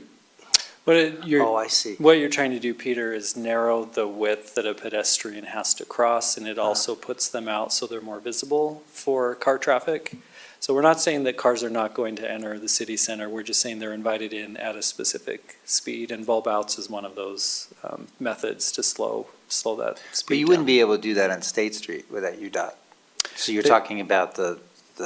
Oh, I see. What you're trying to do, Peter, is narrow the width that a pedestrian has to cross, and it also puts them out so they're more visible for car traffic. So we're not saying that cars are not going to enter the city center, we're just saying they're invited in at a specific speed, and bulb outs is one of those methods to slow that speed But you down. wouldn't be able to do that on State Street without UDOT. So you're talking about the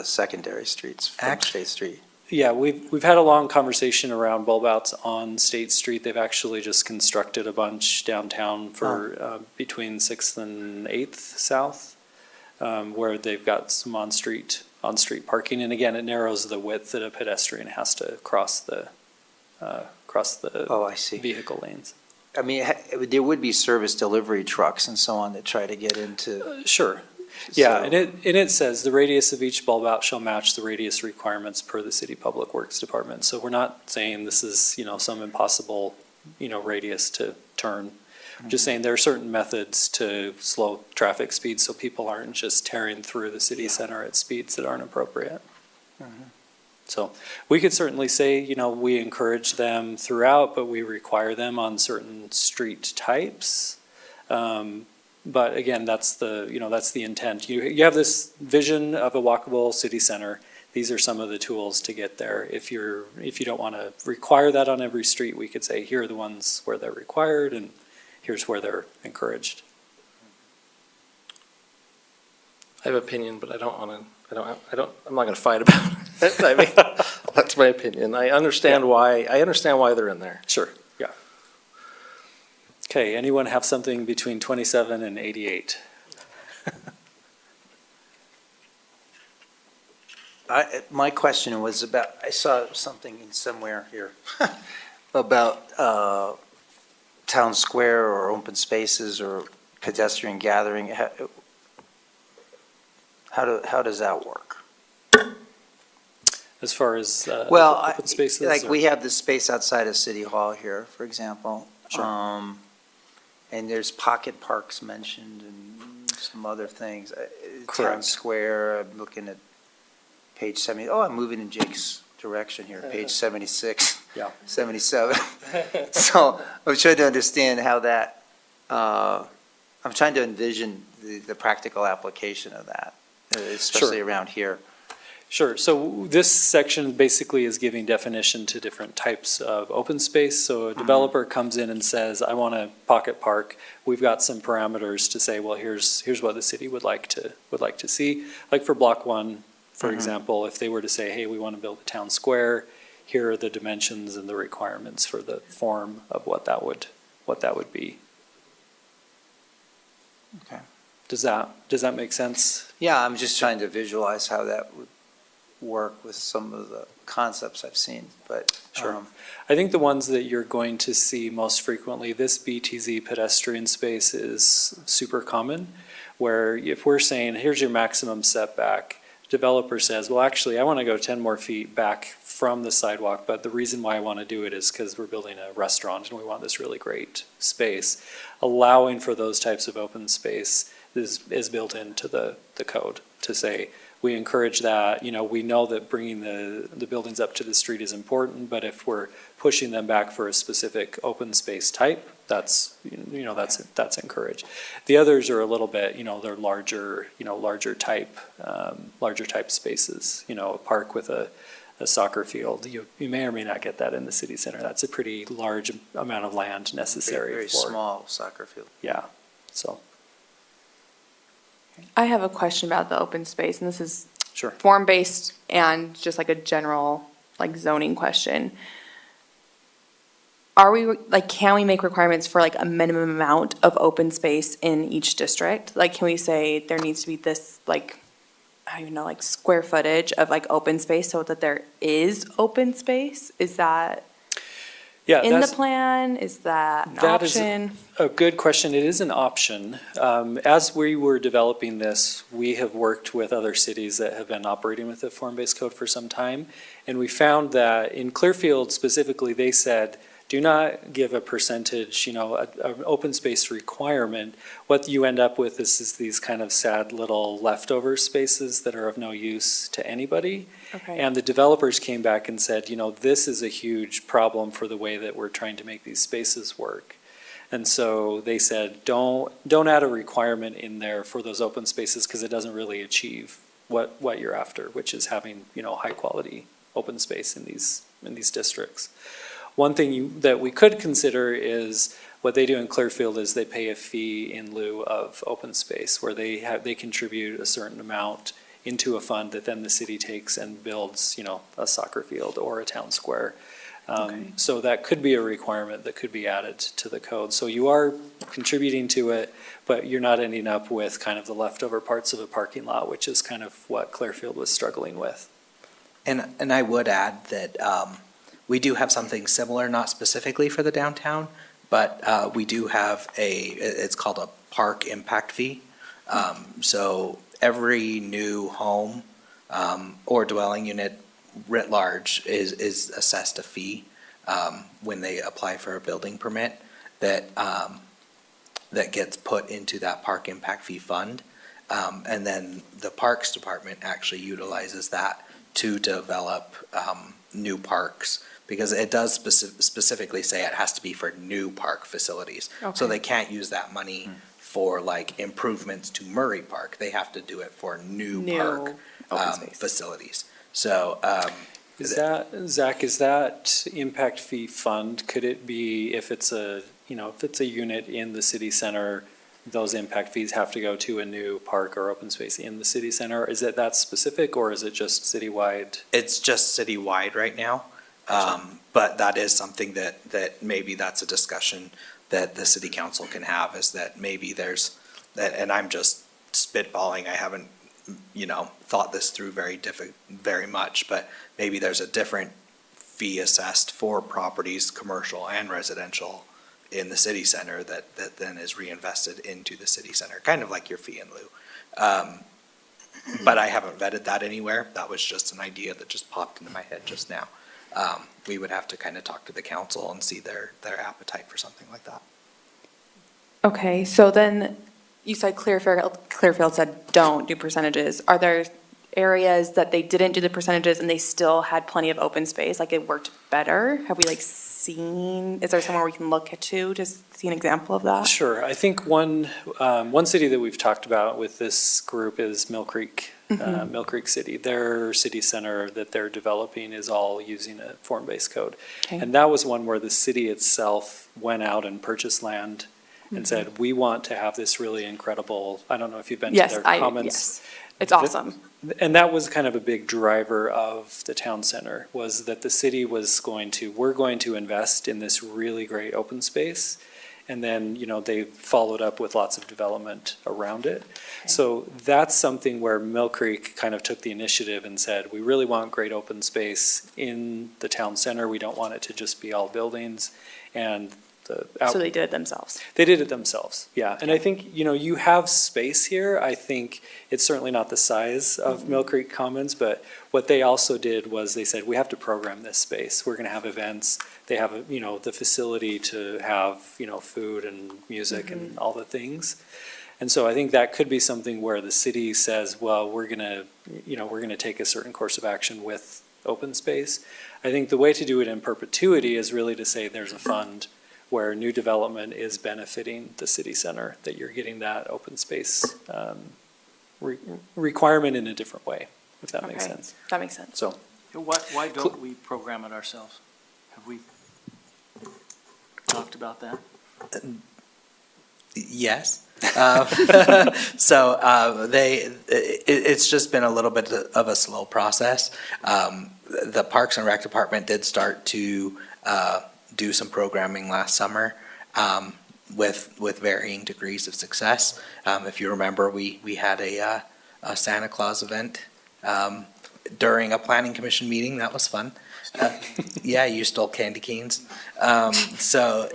secondary streets from State Street. Yeah, we've had a long conversation around bulb outs on State Street. They've actually just constructed a bunch downtown for between 6th and 8th South, where they've got some on-street parking. And again, it narrows the width that a pedestrian has to cross the Oh, I see. vehicle lanes. I mean, there would be service delivery trucks and so on that try to get into. Sure. Yeah, So- and it says the radius of each bulb out shall match the radius requirements per the city public works department. So we're not saying this is, some impossible, radius to turn. We're just saying there are certain methods to slow traffic speed so people aren't just tearing through the city center at speeds that aren't appropriate. So we could certainly say, you know, we encourage them throughout, but we require them on certain street types. But again, that's the, you know, that's the intent. You have this vision of a walkable city center. These are some of the tools to get there. If you don't want to require that on every street, we could say, here are the ones where they're required and here's where they're encouraged. I have an opinion, but I don't want to, I'm not going to fight about it. I mean, that's my opinion. I understand why they're in there. Sure, yeah. Okay, anyone have something between 27 and 88? My question was about, I saw something in somewhere here about town square or open spaces or pedestrian gathering. How does that work? As far as Well, open spaces? like or- we have this space outside of City Hall here, for example. Sure. And there's pocket parks mentioned and some other things. Town Correct. Square, I'm looking at page 70. Oh, I'm moving in Jake's direction here, page 76. Yeah. 77. So I'm trying to understand how that, I'm trying to envision the practical application of that, especially around here. Sure, so this section basically is giving definition to different types of open space. So a developer comes in and says, I want a pocket park. We've got some parameters to say, well, here's what the city would like to see. Like for Block 1, for example, if they were to say, hey, we want to build a town square, here are the dimensions and the requirements for the form of what that would be. Okay. Does that make sense? Yeah, I'm just trying to visualize how that would work with some of the concepts I've seen, but. Sure. I think the ones that you're going to see most frequently, this BTZ pedestrian space is super common, where if we're saying, here's your maximum setback, developer says, well, actually, I want to go 10 more feet back from the sidewalk, but the reason why I want to do it is because we're building a restaurant and we want this really great space. Allowing for those types of open space is built into the code to say, we encourage that. You know, we know that bringing the buildings up to the street is important, but if we're pushing them back for a specific open space type, that's encouraged. The others are a little bit, they're larger type spaces. A park with a soccer field, you may or may not get that in the city center. That's a pretty large amount of land necessary Very for. small soccer field. Yeah, so, I have a question about the open space, and this is sure. form-based and just like a general, like zoning question. Can we make requirements for like a minimum amount of open space in each district? Like, can we say there needs to be this, like, I don't even know, like square footage of like open space so that there is open space? Is that Yeah, in the that's plan? Is that an That is- option? a good question. It is an option. As we were developing this, we have worked with other cities that have been operating with the form-based code for some time. And we found that in Clearfield specifically, they said, do not give a percentage, an open space requirement. What you end up with is these kind of sad little leftover spaces that are of no use to anybody. Okay. And the developers came back and said, this is a huge problem for the way that we're trying to make these spaces work. And so they said, don't add a requirement in there for those open spaces because it doesn't really achieve what you're after, which is having, high quality open space in these districts. One thing that we could consider is what they do in Clearfield is they pay a fee in lieu of open space where they contribute a certain amount into a fund that then the city takes and builds, a soccer field or a town square. Okay. So that could be a requirement that could be added to the code. So you are contributing to it, but you're not ending up with kind of the leftover parts of a parking lot, which is kind of what Clearfield was struggling with. And I would add that we do have something similar, not specifically for the downtown, but we do have it's called a park impact fee. So every new home or dwelling unit writ large is assessed a fee when they apply for a building permit that gets put into that park impact fee fund. And then the Parks Department actually utilizes that to develop new parks, because it does specifically say it has to be for new park facilities. So Okay. they can't use that money for like improvements to Murray Park. They have to do it for new park open space. facilities. So, Is that, Zach, is that impact fee fund, could it be, if it's a, if it's a unit in the city center, those impact fees have to go to a new park or open space in the city center? Is it that specific, or is it just citywide? it's just citywide right now. But that is something that maybe that's a discussion that the city council can have, is that maybe there's, and I'm just spitballing, I haven't, thought this through very much, but maybe there's a different fee assessed for properties, commercial and residential, in the city center that then is reinvested into the city center, kind of like your fee in lieu. But I haven't vetted that anywhere. That was just an idea that just popped into my head just now. We would have to kind of talk to the council and see their appetite for something like that. Okay, so then you said Clearfield said don't do percentages. Are there areas that they didn't do the percentages and they still had plenty of open space, like it worked better? Have we seen, is there somewhere we can look at to see an example of that? Sure, I think one city that we've talked about with this group is Mill Creek, Mill Creek City. Their city center that they're developing is all using a form-based code. Okay. And that was one where the city itself went out and purchased land and said, we want to have this really incredible, I don't know if you've been to Yes, their commons. yes, it's awesome. And that was kind of a big driver of the town center, was that the city was we're going to invest in this really great open space. And then, they followed up with lots of development around it. So that's something where Mill Creek kind of took the initiative and said, we really want great open space in the town center. We don't want it to just be all buildings. And So they did it themselves. they did it themselves, yeah. And I think, you have space here. I think it's certainly not the size of Mill Creek Commons, but what they also did was they said, we have to program this space. We're gonna have events. They have, the facility to have, food and music and all the things. And so I think that could be something where the city says, well, we're gonna take a certain course of action with open space. I think the way to do it in perpetuity is really to say there's a fund where new development is benefiting the city center, that you're getting that open space requirement in a different way, if that makes Okay, sense. that makes sense. So, Why don't we program it ourselves? Have we talked about that? Yes. So it's just been a little bit of a slow process. The Parks and Rec Department did start to do some programming last summer with varying degrees of success. If you remember, we had a Santa Claus event during a planning commission meeting. That was fun. Yeah, you stole candy canes. So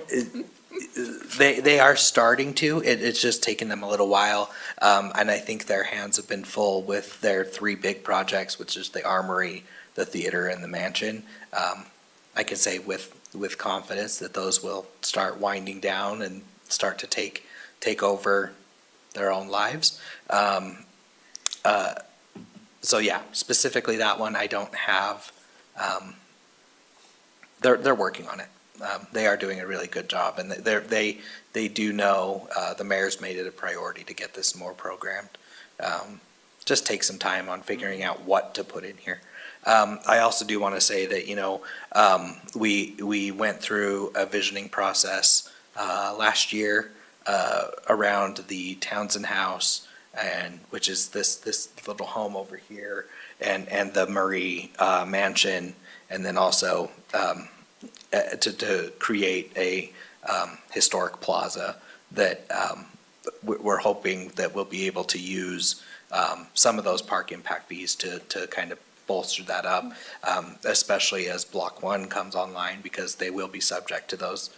they are starting to. It's just taken them a little while. And I think their hands have been full with their three big projects, which is the Armory, the theater, and the mansion. I can say with confidence that those will start winding down and start to take over their own lives. So yeah, specifically that one, I don't have, they're working on it. They are doing a really good job, and they do know, the mayor's made it a priority to get this more programmed. Just take some time on figuring out what to put in here. I also do want to say that, we went through a visioning process last year around the Townsend House, which is this little home over here, and the Murray Mansion, and then also to create a historic plaza that we're hoping that we'll be able to use some of those park impact fees to kind of bolster that up, especially as Block 1 comes online, because they will be subject to those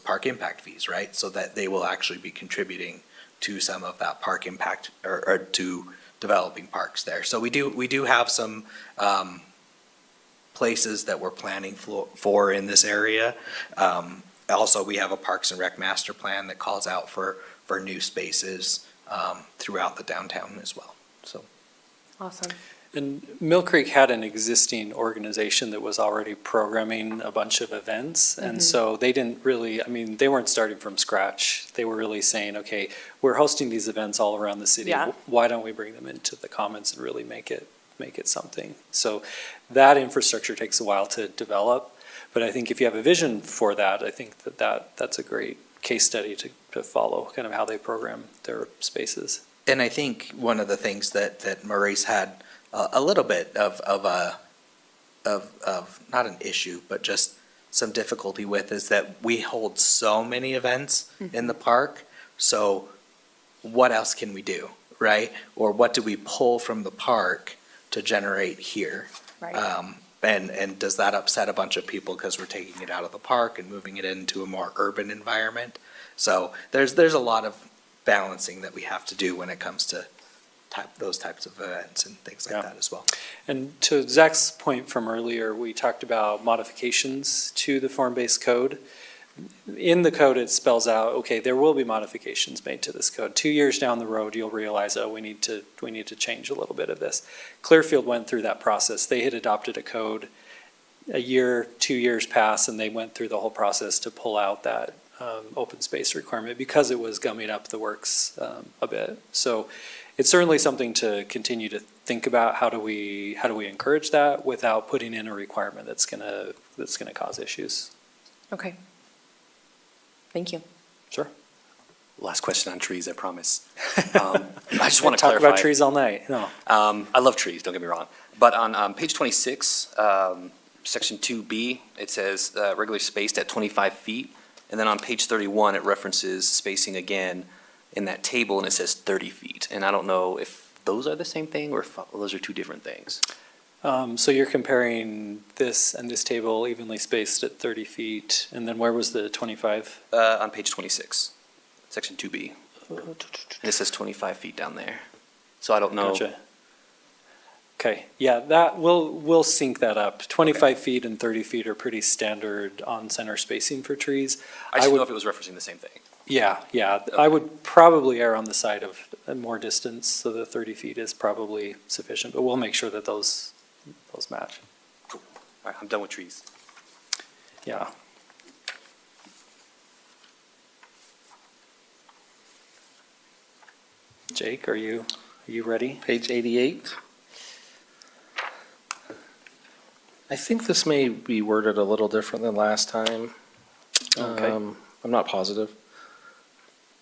park impact fees, right? So that they will actually be contributing to some of that park impact, or to developing parks there. So we do have some places that we're planning for in this area. Also, we have a Parks and Rec master plan that calls out for new spaces throughout the downtown as well, so. Awesome. And Mill Creek had an existing organization that was already programming a bunch of events. And so they didn't really, I mean, they weren't starting from scratch. They were really saying, okay, we're hosting these events all around the city. Yeah. Why don't we bring them into the commons and really make it something? So that infrastructure takes a while to develop. But I think if you have a vision for that, I think that's a great case study to follow, kind of how they program their spaces. And I think one of the things that Maurice had a little bit of not an issue, but just some difficulty with is that we hold so many events in the park. So what else can we do, right? Or what do we pull from the park to generate here? Right. And does that upset a bunch of people because we're taking it out of the park and moving it into a more urban environment? So there's a lot of balancing that we have to do when it comes to those types of events and things like Yeah. that as well. And to Zach's point from earlier, we talked about modifications to the form-based code. In the code, it spells out, okay, there will be modifications made to this code. 2 years down the road, you'll realize, oh, we need to change a little bit of this. Clearfield went through that process. They had adopted a code a year, 2 years passed, and they went through the whole process to pull out that open space requirement because it was gumming up the works a bit. So it's certainly something to continue to think about. How do we encourage that without putting in a requirement that's gonna cause issues? Okay. Thank you. Sure. Last question on trees, I promise. I just want to Talk clarify. about trees all night. No. I love trees, don't get me wrong. But on page 26, section 2B, it says regularly spaced at 25 feet. And then on page 31, it references spacing again in that table, and it says 30 feet. And I don't know if those are the same thing or if those are two different things. So you're comparing this and this table evenly spaced at 30 feet, and then where was the 25? On page 26, section 2B. And it says 25 feet down there. So I don't know. Gotcha. Okay, yeah, we'll sync that up. 25 feet and 30 feet are pretty standard on-center spacing for trees. I just would- didn't know if it was referencing the same thing. Yeah, I would probably err on the side of more distance, so the 30 feet is probably sufficient, but we'll make sure that those match. All right, I'm done with trees. Yeah. Jake, are you ready? Page 88. I think this may be worded a little different than last time. Okay. I'm not positive.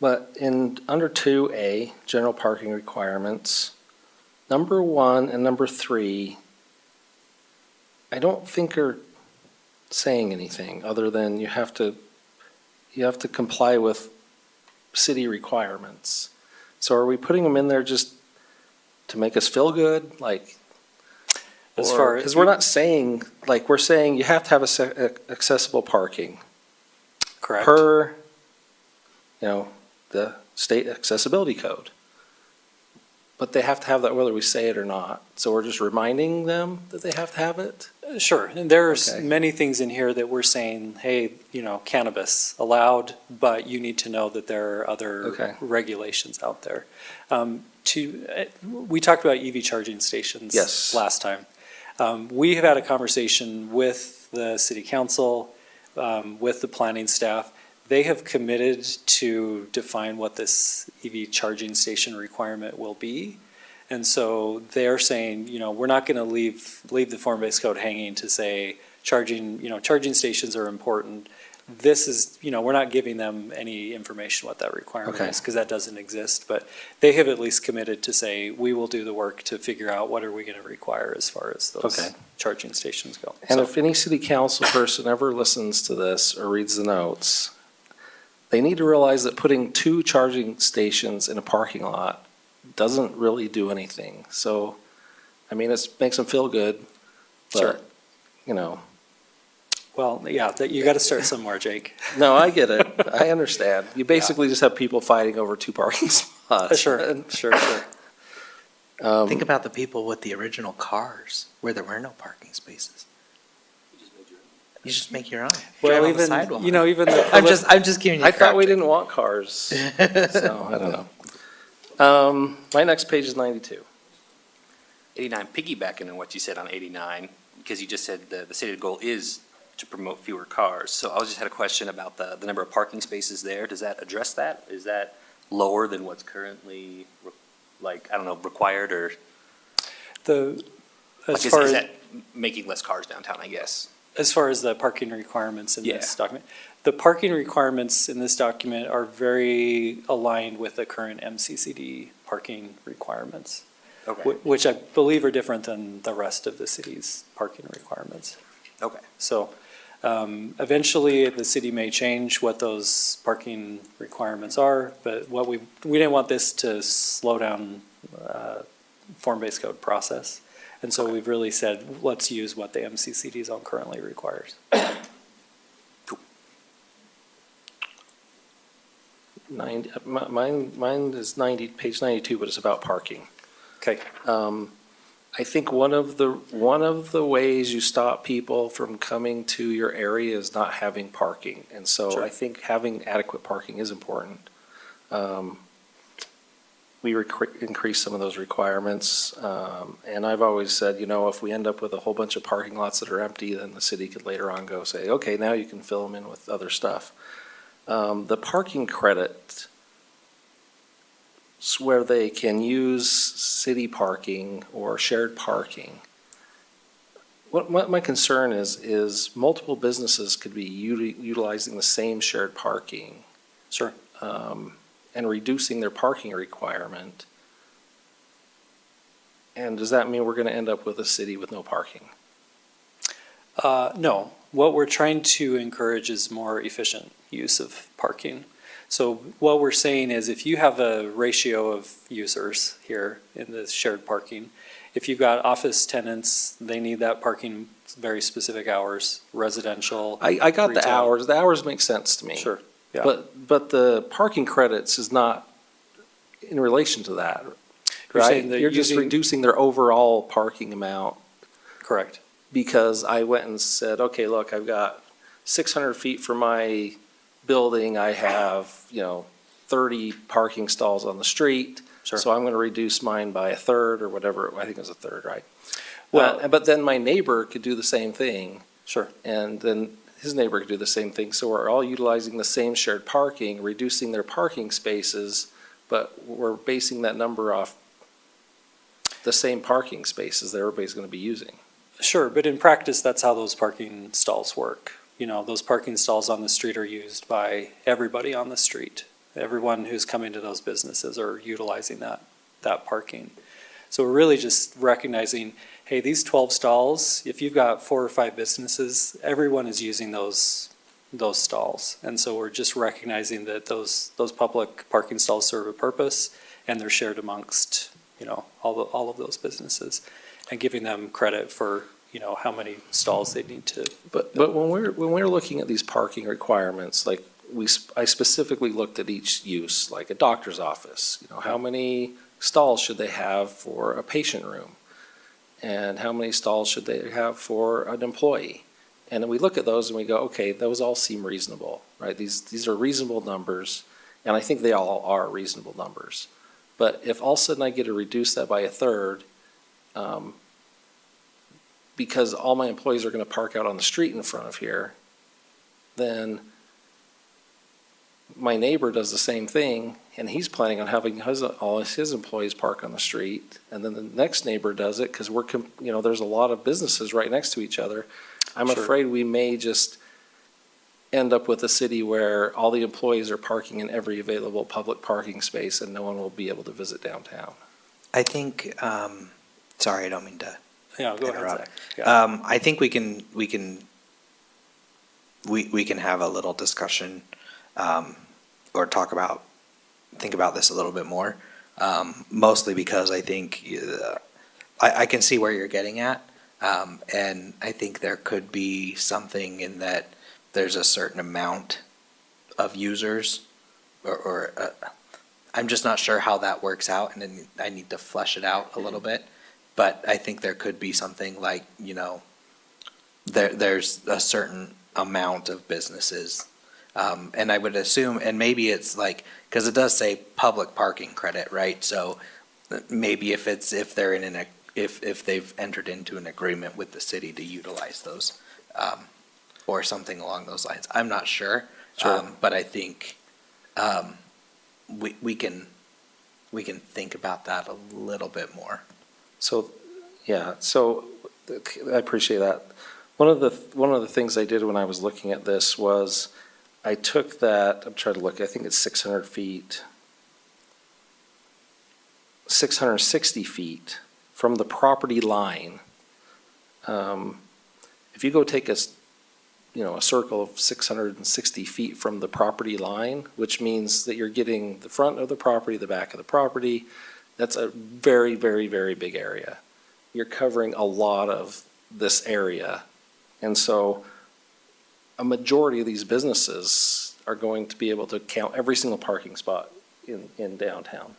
But under 2A, general parking requirements, number 1 and number 3, I don't think are saying anything other than you have to comply with city requirements. So are we putting them in there just to make us feel good? Because we're not saying, we're saying you have to have accessible parking Correct. per, the state accessibility code. But they have to have that whether we say it or not. So we're just reminding them that they have to have it? Sure, and there's Okay. many things in here that we're saying, hey, cannabis allowed, but you need to know that there are other Okay. regulations out there. We talked about EV charging stations Yes. last time. We have had a conversation with the city council, with the planning staff. They have committed to define what this EV charging station requirement will be. And so they're saying, we're not going to leave the form-based code hanging to say charging stations are important. This is, we're not giving them any information what that requirement Okay. is because that doesn't exist. But they have at least committed to say, we will do the work to figure out what are we going to require as far as those Okay. charging stations go. And So- if any city council person ever listens to this or reads the notes, they need to realize that putting 2 charging stations in a parking lot doesn't really do anything. So, it makes them feel good, Sure. but, Well, yeah, you got to start somewhere, Jake. no, I get it. I understand. You basically just have people fighting over 2 parking spots. Sure. Think about the people with the original cars where there were no parking spaces. You just make your own. Drive Well, on the even, sidewalk. even the. I'm just giving you I thought we crap, didn't want cars, so I don't know. My next page is 92. 89, piggybacking on what you said on 89, because you just said the stated goal is to promote fewer cars. So I just had a question about the number of parking spaces there. Does that address that? Is that lower than what's currently, like, I don't know, required, or The, like, as far is as, that making less cars downtown, I guess? as far as the parking requirements in this Yeah. document, the parking requirements in this document are very aligned with the current MCCD parking requirements, Okay, which I believe are different than the rest of the city's parking requirements. okay. So eventually, the city may change what those parking requirements are, but what we didn't want this to slow down form-based code process. And so we've really said, let's use what the MCCD zone currently requires. 90, mine is 90, page 92, but it's about parking. Okay. I think one of the ways you stop people from coming to your area is not having parking. And so Sure. I think having adequate parking is important. We increase some of those requirements. And I've always said, you know, if we end up with a whole bunch of parking lots that are empty, then the city could later on go say, okay, now you can fill them in with other stuff. The parking credit, where they can use city parking or shared parking. What my concern is multiple businesses could be utilizing the same shared parking. Sure. And reducing their parking requirement. And does that mean we're gonna end up with a city with no parking? No, what we're trying to encourage is more efficient use of parking. So what we're saying is if you have a ratio of users here in the shared parking, if you've got office tenants, they need that parking very specific hours, residential. I got the retail. hours make sense to me. Sure, yeah. But the parking credits is not in relation to that, You're right? saying that You're just using- reducing their overall parking amount. Correct. Because I went and said, okay, look, I've got 600 feet from my building, I have, 30 parking stalls on the street. Sure. So I'm going to reduce mine by a third or whatever, I think it was a third, right? Well- But then my neighbor could do the same thing, Sure. and then his neighbor could do the same thing. So we're all utilizing the same shared parking, reducing their parking spaces, but we're basing that number off the same parking spaces that everybody's going to be using. Sure, but in practice, that's how those parking stalls work. Those parking stalls on the street are used by everybody on the street. Everyone who's coming to those businesses are utilizing that parking. So we're really just recognizing, hey, these 12 stalls, if you've got 4 or 5 businesses, everyone is using those stalls. And so we're just recognizing that those public parking stalls serve a purpose and they're shared amongst, all of those businesses, and giving them credit for, how many stalls they need to. But when we're looking at these parking requirements, like I specifically looked at each use, like a doctor's office, how many stalls should they have for a patient room? And how many stalls should they have for an employee? And then we look at those and we go, okay, those all seem reasonable, right? These are reasonable numbers, and I think they all are reasonable numbers. But if all of a sudden I get to reduce that by a third, because all my employees are gonna park out on the street in front of here, then my neighbor does the same thing, and he's planning on having all his employees park on the street, and then the next neighbor does it, because there's a lot of businesses right next to each other. I'm Sure. afraid we may just end up with a city where all the employees are parking in every available public parking space, and no one will be able to visit downtown. I think, sorry, I don't mean to Yeah, go ahead, interrupt. Zach. Yeah. I think we can have a little discussion, or think about this a little bit more. Mostly because I think, I can see where you're getting at. And I think there could be something in that there's a certain amount of users or I'm just not sure how that works out, and then I need to flesh it out a little bit. But I think there could be something like, there's a certain amount of businesses. And I would assume, and maybe it's like, because it does say public parking credit, right? So maybe if they're in if they've entered into an agreement with the city to utilize those, or something along those lines. I'm not sure. Sure. But I think, we can think about that a little bit more. So, yeah, so I appreciate that. One of the things I did when I was looking at this was I took that, I'm trying to look, I think it's 600 feet, 660 feet from the property line. If you go take a circle of 660 feet from the property line, which means that you're getting the front of the property, the back of the property, that's a very, very, very big area. You're covering a lot of this area. And so a majority of these businesses are going to be able to count every single parking spot in downtown.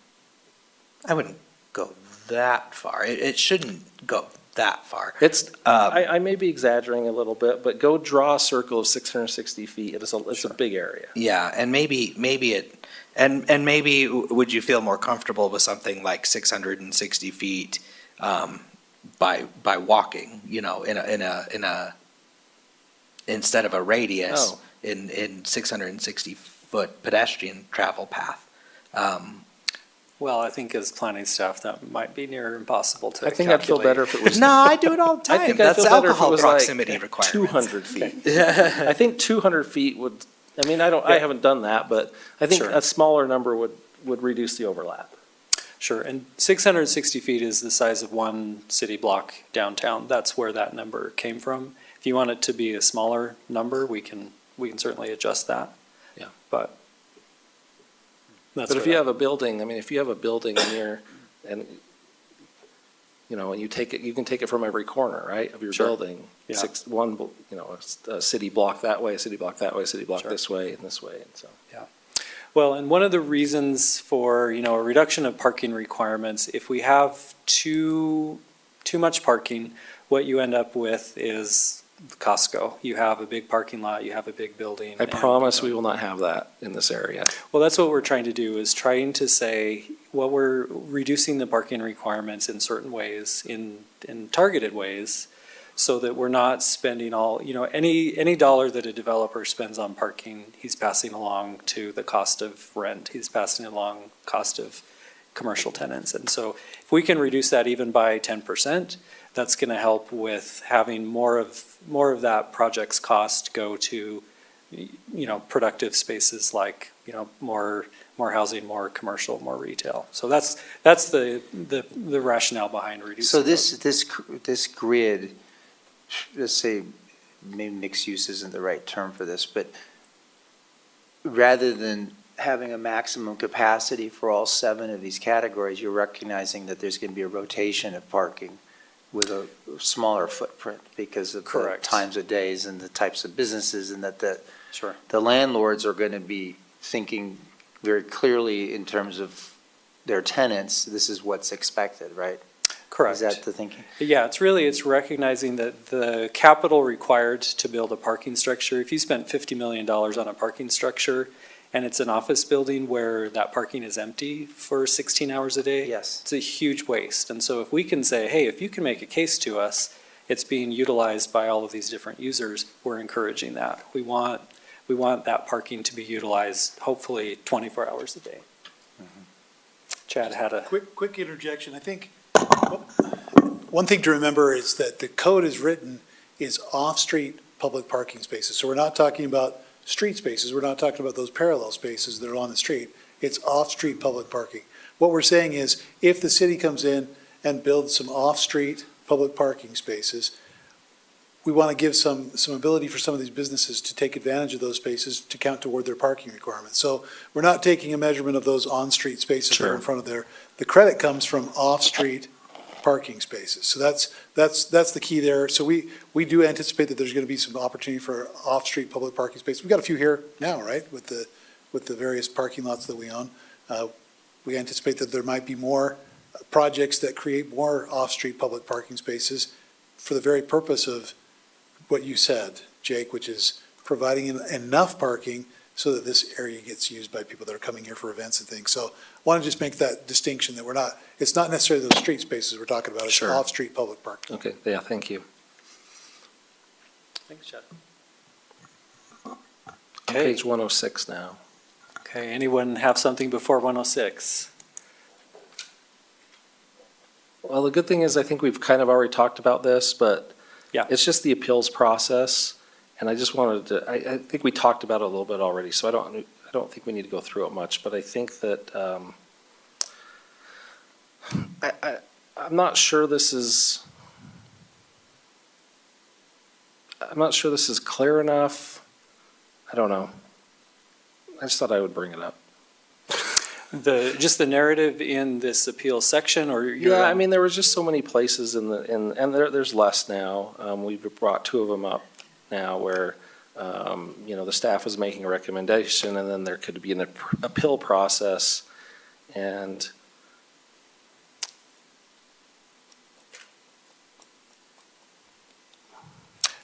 I wouldn't go that far. It shouldn't go that far. It's, I may be exaggerating a little bit, but go draw a circle of 660 feet. It's a big area. Yeah, and maybe maybe would you feel more comfortable with something like 660 feet by walking, in a instead of a radius Oh. in 660-foot pedestrian travel path. Well, I think as planning staff, that might be near impossible to I think I'd feel calculate. better if it was. No, I do it all the I time. think I'd That's feel better if it alcohol was proximity like requirements. 200 feet. I think 200 feet would, I haven't done that, but I think Sure. a smaller number would reduce the overlap. Sure, and 660 feet is the size of one city block downtown. That's where that number came from. If you want it to be a smaller number, we can certainly adjust that. Yeah. But that's But if where you have a building, if you have a building near, and you take it, you can take it from every corner, right, of your Sure. building. Yeah. A city block that way, a city block that way, a city block Sure. this way, and this way, and so. Well, and one of the reasons for, a reduction of parking requirements, if we have too much parking, what you end up with is Costco. You have a big parking lot, you have a big building. I and, promise we will not have that in this area. Well, that's what we're trying to do, is trying to say, what we're reducing the parking requirements in certain ways, in targeted ways, so that we're not spending all, any dollar that a developer spends on parking, he's passing along to the cost of rent, he's passing along cost of commercial tenants. And so if we can reduce that even by 10%, that's going to help with having more of that project's cost go to, productive spaces like, more housing, more commercial, more retail. So that's the rationale behind reducing. So those. this grid, let's say, maybe mixed use isn't the right term for this, but rather than having a maximum capacity for all 7 of these categories, you're recognizing that there's going to be a rotation of parking with a smaller footprint because of the Correct. times of days and the types of businesses, and that Sure. the landlords are going to be thinking very clearly in terms of their tenants, this is what's expected, right? Correct. Is that the thinking? Yeah, it's recognizing that the capital required to build a parking structure, if you spent $50 million on a parking structure and it's an office building where that parking is empty for 16 hours a day, Yes. it's a huge waste. And so if we can say, hey, if you can make a case to us, it's being utilized by all of these different users, we're encouraging that. We want that parking to be utilized hopefully 24 hours a day. Chad had a. Quick interjection. I think one thing to remember is that the code is written is off-street public parking spaces. So we're not talking about street spaces. We're not talking about those parallel spaces that are on the street. It's off-street public parking. What we're saying is if the city comes in and builds some off-street public parking spaces, we want to give some ability for some of these businesses to take advantage of those spaces to count toward their parking requirements. So we're not taking a measurement of those on-street spaces that are in front of there. The credit comes from off-street parking spaces. So that's the key there. So we do anticipate that there's going to be some opportunity for off-street public parking space. We've got a few here now, right, with the various parking lots that we own. We anticipate that there might be more projects that create more off-street public parking spaces for the very purpose of what you said, Jake, which is providing enough parking so that this area gets used by people that are coming here for events and things. So I want to just make that distinction that it's not necessarily those street spaces we're talking about, it's Sure. off-street public parking. Okay, yeah, thank you. Thanks, Chad. On Okay. page 106 now. Okay, anyone have something before 106? Well, the good thing is I think we've kind of already talked about this, but Yeah. it's just the appeals process. And I just wanted to, I think we talked about it a little bit already, so I don't think we need to go through it much, but I think that, I'm not sure this is clear enough. I don't know. I just thought I would bring it up. Just the narrative in this appeal section, or your? Yeah, I mean, there was just so many places and there's less now. We've brought two of them up now where, the staff was making a recommendation and then there could be an appeal process. And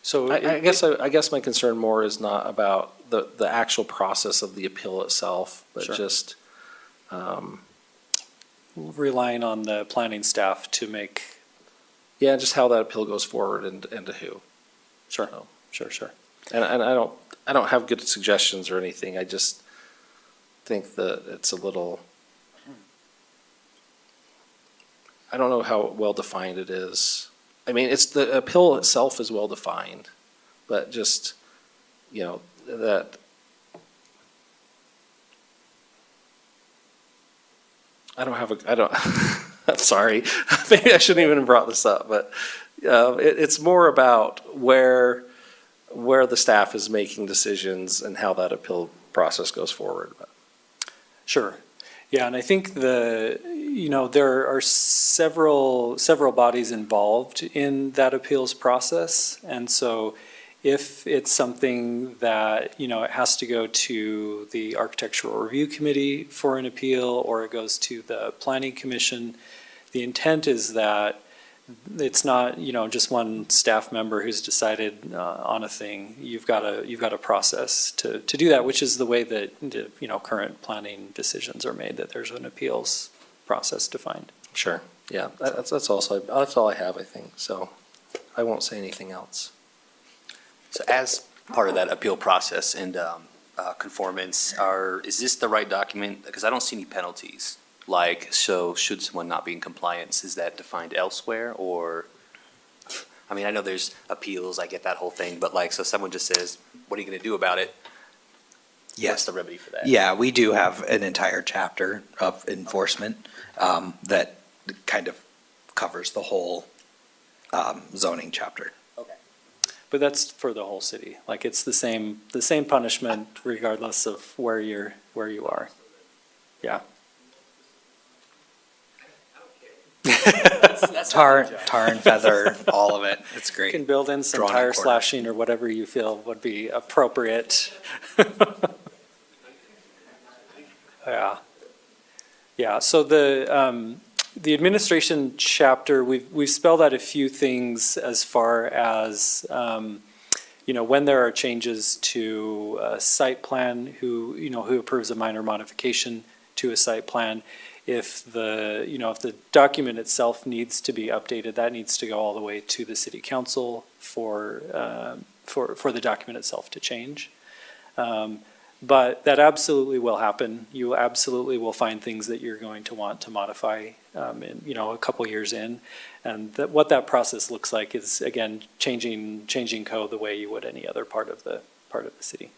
So I guess my concern more is not about the actual process of the appeal itself, but Sure. just, relying on the planning staff to make, yeah, just how that appeal goes forward and to who. sure, sure. And I don't have good suggestions or anything. I just think that it's a little, I don't know how well-defined it is. I mean, the appeal itself is well-defined, but just, that, I'm sorry. Maybe I shouldn't even have brought this up, but it's more about where the staff is making decisions and how that appeal process goes forward. Sure. Yeah, and I think there are several bodies involved in that appeals process. And so if it's something that, it has to go to the Architectural Review Committee for an appeal, or it goes to the Planning Commission, the intent is that it's not, just one staff member who's decided on a thing. You've got a process to do that, which is the way that, current planning decisions are made, that there's an appeals process defined. Sure, yeah, that's all I have, I think, so I won't say anything else. So as part of that appeal process and conformance, is this the right document? Because I don't see any penalties. Like, so should someone not be in compliance, is that defined elsewhere? Or, I mean, I know there's appeals, I get that whole thing, but so someone just says, what are you going to do about it? What's Yes. the remedy for that? Yeah, we do have an entire chapter of enforcement that kind of covers the whole zoning chapter. But that's for the whole city. Like, it's the same punishment regardless of where you are. Yeah. Tar and feather, all of it. It's You great. can build in some Drawn in tire quarter. slashing or whatever you feel would be appropriate. Yeah. Yeah, so the administration chapter, we've spelled out a few things as far as, when there are changes to a site plan, who approves a minor modification to a site plan. If if the document itself needs to be updated, that needs to go all the way to the city council for the document itself to change. But that absolutely will happen. You absolutely will find things that you're going to want to modify, a couple years in. And what that process looks like is, again, changing code the way you would any other part of the city.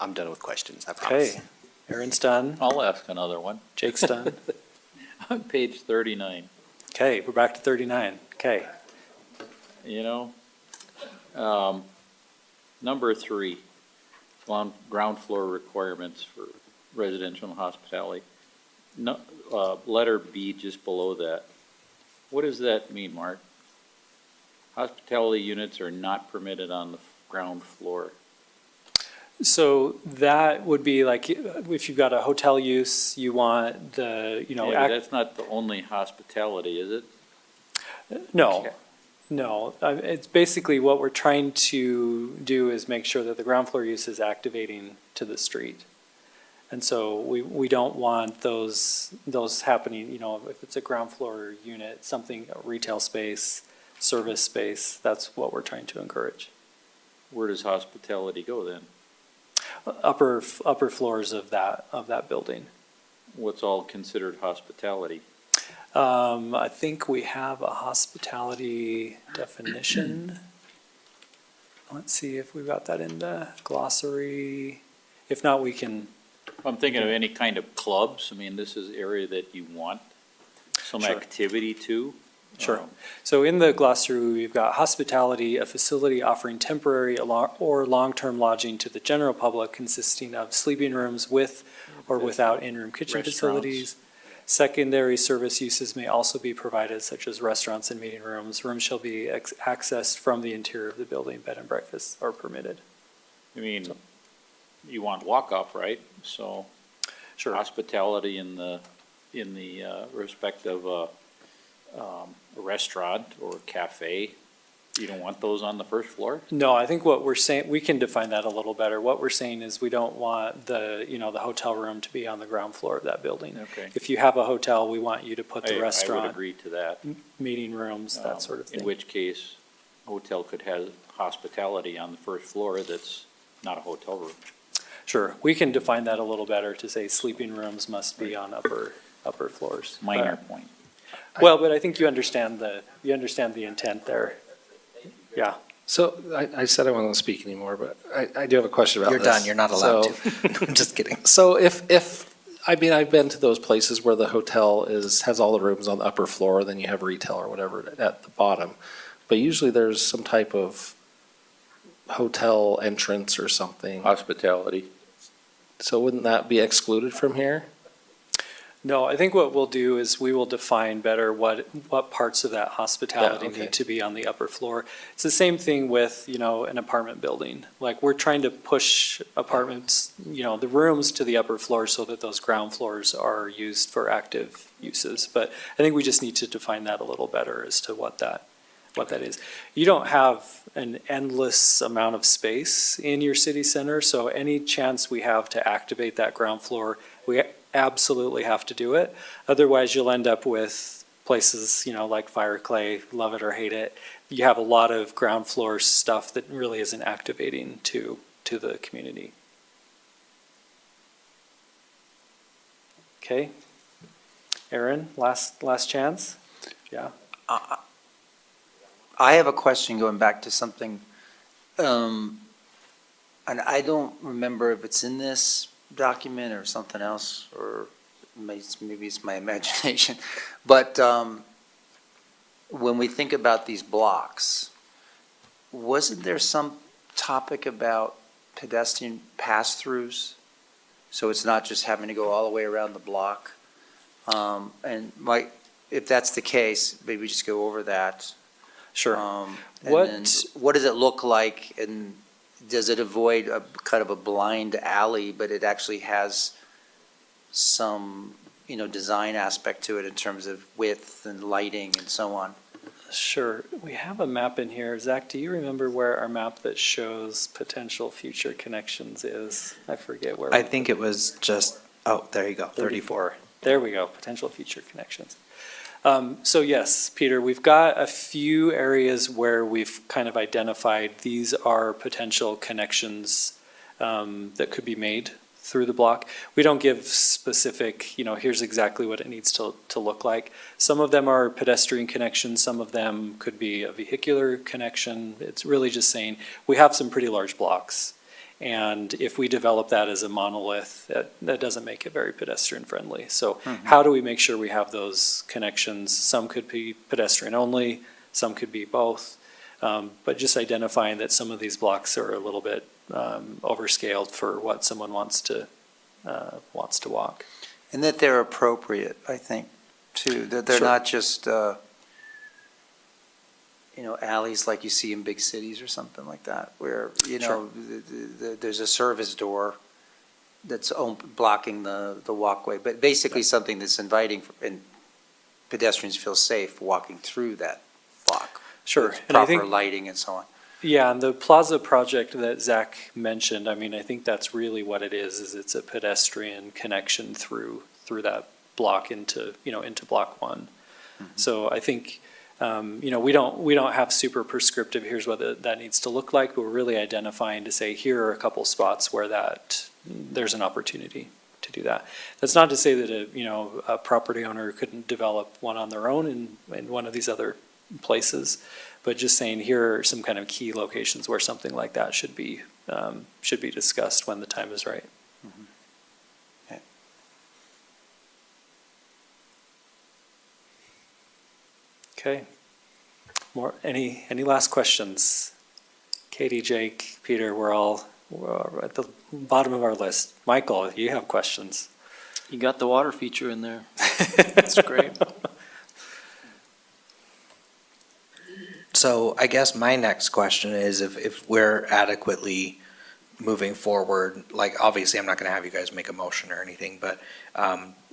I'm done with questions, I promise. Okay, Aaron's done, I'll ask another one. Jake's done. On page 39, Okay, we're back to 39. Okay, number 3, ground floor requirements for residential and hospitality. No, letter B just below that. What does that mean, Mark? Hospitality units are not permitted on the ground floor. so that would be like, if you've got a hotel use, you want the, Yeah, but that's not the only hospitality, is it? no. No, it's basically what we're trying to do is make sure that the ground floor use is activating to the street. And so we don't want those happening, you know, if it's a ground floor unit, something, a retail space, service space, that's what we're trying to encourage. Where does hospitality go then? Upper floors of that building. What's all considered hospitality? I think we have a hospitality definition. Let's see if we've got that in the glossary. If not, we can, I'm thinking of any kind of clubs. I mean, this is area that you want some Sure. activity to. Sure. So in the glossary, we've got hospitality, a facility offering temporary or long-term lodging to the general public consisting of sleeping rooms with or without in-room kitchen Restaurants. facilities. Secondary service uses may also be provided, such as restaurants and meeting rooms. Rooms shall be accessed from the interior of the building. Bed and breakfasts are permitted. I mean, you want walk-up, right? So Sure. hospitality in the respect of a restaurant or cafe, you don't want those on the first floor? No, I think what we're saying, we can define that a little better. What we're saying is we don't want the hotel room to be on the ground floor of that building. Okay. If you have a hotel, we want you to put I the would restaurant, agree to that. meeting rooms, that sort of In thing. which case, hotel could have hospitality on the first floor that's not a hotel room. Sure, we can define that a little better to say sleeping rooms must be on upper floors. Minor point. Well, but I think you understand the intent there. Yeah, So I said I wasn't going to speak anymore, but I do have a question about You're this. done, you're not allowed So- to. I'm just kidding. So I've been to those places where the hotel has all the rooms on the upper floor, then you have retail or whatever at the bottom. But usually there's some type of hotel entrance or something. Hospitality. So wouldn't that be excluded from here? no, I think what we'll do is we will define better what parts of that hospitality Yeah, okay. need to be on the upper floor. It's the same thing with, an apartment building. Like, we're trying to push apartments, the rooms to the upper floor so that those ground floors are used for active uses. But I think we just need to define that a little better as to what that is. You don't have an endless amount of space in your city center, so any chance we have to activate that ground floor, we absolutely have to do it. Otherwise, you'll end up with places, like Fire Clay, love it or hate it. You have a lot of ground floor stuff that really isn't activating to the community. Okay. Aaron, last chance? Yeah. I have a question going back to something, and I don't remember if it's in this document or something else, or maybe it's my imagination. But when we think about these blocks, wasn't there some topic about pedestrian pass-throughs? So it's not just having to go all the way around the block? And if that's the case, maybe we just go over that. Sure. And What- then what does it look like, and does it avoid a kind of a blind alley, but it actually has some, design aspect to it in terms of width and lighting and so on? Sure. We have a map in here. Zach, do you remember where our map that shows potential future connections is? I forget where. I think it was just, there you go, 34. There we go, potential future connections. So yes, Peter, we've got a few areas where we've kind of identified these are potential connections that could be made through the block. We don't give specific, here's exactly what it needs to look like. Some of them are pedestrian connections, some of them could be a vehicular connection. It's really just saying, we have some pretty large blocks. And if we develop that as a monolith, that doesn't make it very pedestrian friendly. So how do we make sure we have those connections? Some could be pedestrian only, some could be both. But just identifying that some of these blocks are a little bit overscaled for what someone wants to walk. And that they're appropriate, I think, too, that they're Sure. not just, alleys like you see in big cities or something like that, where, Sure. there's a service door that's blocking the walkway, but basically something that's inviting and pedestrians feel safe walking through that block. Sure. with And I proper think, lighting and so on. yeah, and the plaza project that Zach mentioned, I mean, I think that's really what it is it's a pedestrian connection through that block into, into block one. So I think, we don't have super prescriptive, here's what that needs to look like, but we're really identifying to say, here are a couple spots where there's an opportunity to do that. That's not to say that a property owner couldn't develop one on their own in one of these other places, but just saying, here are some kind of key locations where something like that should be discussed when the time is right. Okay. Any last questions? Katie, Jake, Peter, we're at the bottom of our list. Michael, you have questions. You got the water feature in there. That's great. So I guess my next question is if we're adequately moving forward, like obviously I'm not gonna have you guys make a motion or anything, but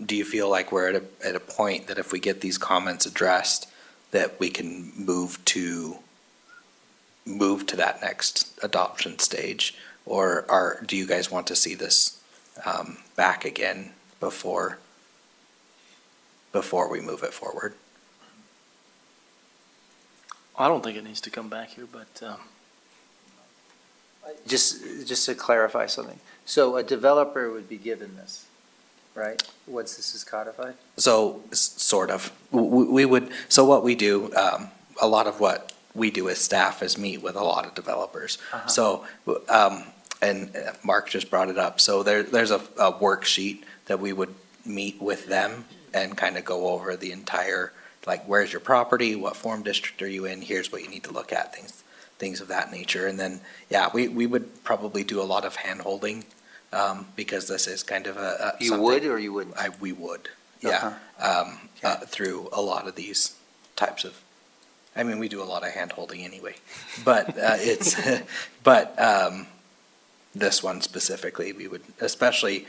do you feel like we're at a point that if we get these comments addressed, that we can move to that next adoption stage? Or do you guys want to see this back again before we move it forward? I don't think it needs to come back here, but Just to clarify something, so a developer would be given this, right? Once this is codified? So, sort of. We would, so what we do, a lot of what we do as staff is meet with a lot of developers. So, and Mark just brought it up, so there's a worksheet that we would meet with them and kind of go over the entire, like, where's your property, what form district are you in, here's what you need to look at, things of that nature. And then, yeah, we would probably do a lot of hand-holding, because this is kind of You something- would or you wouldn't? We would, yeah, through a lot of these types of, I mean, we do a lot of hand-holding anyway, but this one specifically, we would, especially,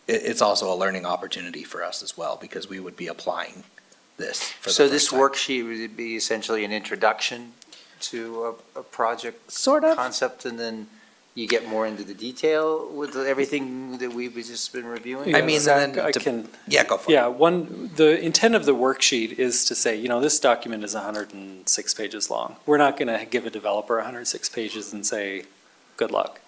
it's also a learning opportunity for us as well, because we would be applying this for the So first this time. worksheet would be essentially an introduction to a project Sort of. concept, and then you get more into the detail with everything that we've just been reviewing? I mean, Zach, then I to- can. Yeah, go for it. Yeah, the intent of the worksheet is to say, this document is 106 pages long. We're not going to give a developer 106 pages and say, good luck.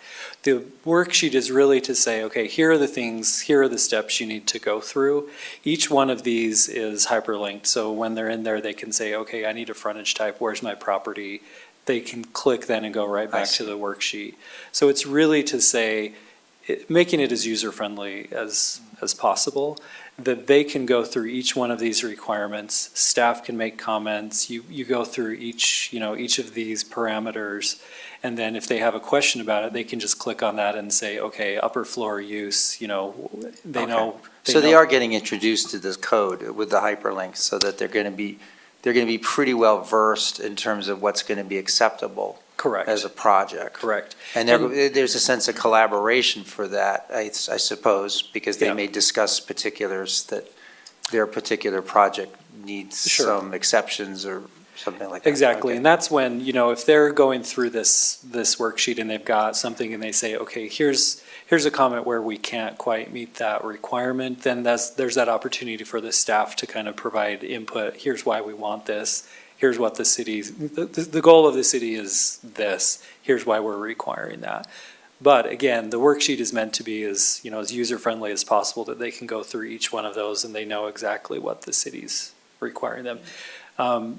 The worksheet is really to say, okay, here are the things, here are the steps you need to go through. Each one of these is hyperlinked, so when they're in there, they can say, okay, I need a frontage type, where's my property? They can click then and go right back to the worksheet. So it's really to say, making it as user-friendly as possible, that they can go through each one of these requirements, staff can make comments, you go through each of these parameters, and then if they have a question about it, they can just click on that and say, okay, upper floor use, they know. So they are getting introduced to this code with the hyperlinks, so that they're going to be pretty well versed in terms of what's going to be acceptable Correct, as a project. correct. And there's a sense of collaboration for that, I suppose, because they Yeah. may discuss particulars that their particular project needs Sure. some exceptions or something like that. Exactly, Okay. and that's when, if they're going through this worksheet and they've got something and they say, okay, here's a comment where we can't quite meet that requirement, then there's that opportunity for the staff to kind of provide input, here's why we want this, here's what the goal of the city is this, here's why we're requiring that. But again, the worksheet is meant to be as user-friendly as possible, that they can go through each one of those and they know exactly what the city's requiring them.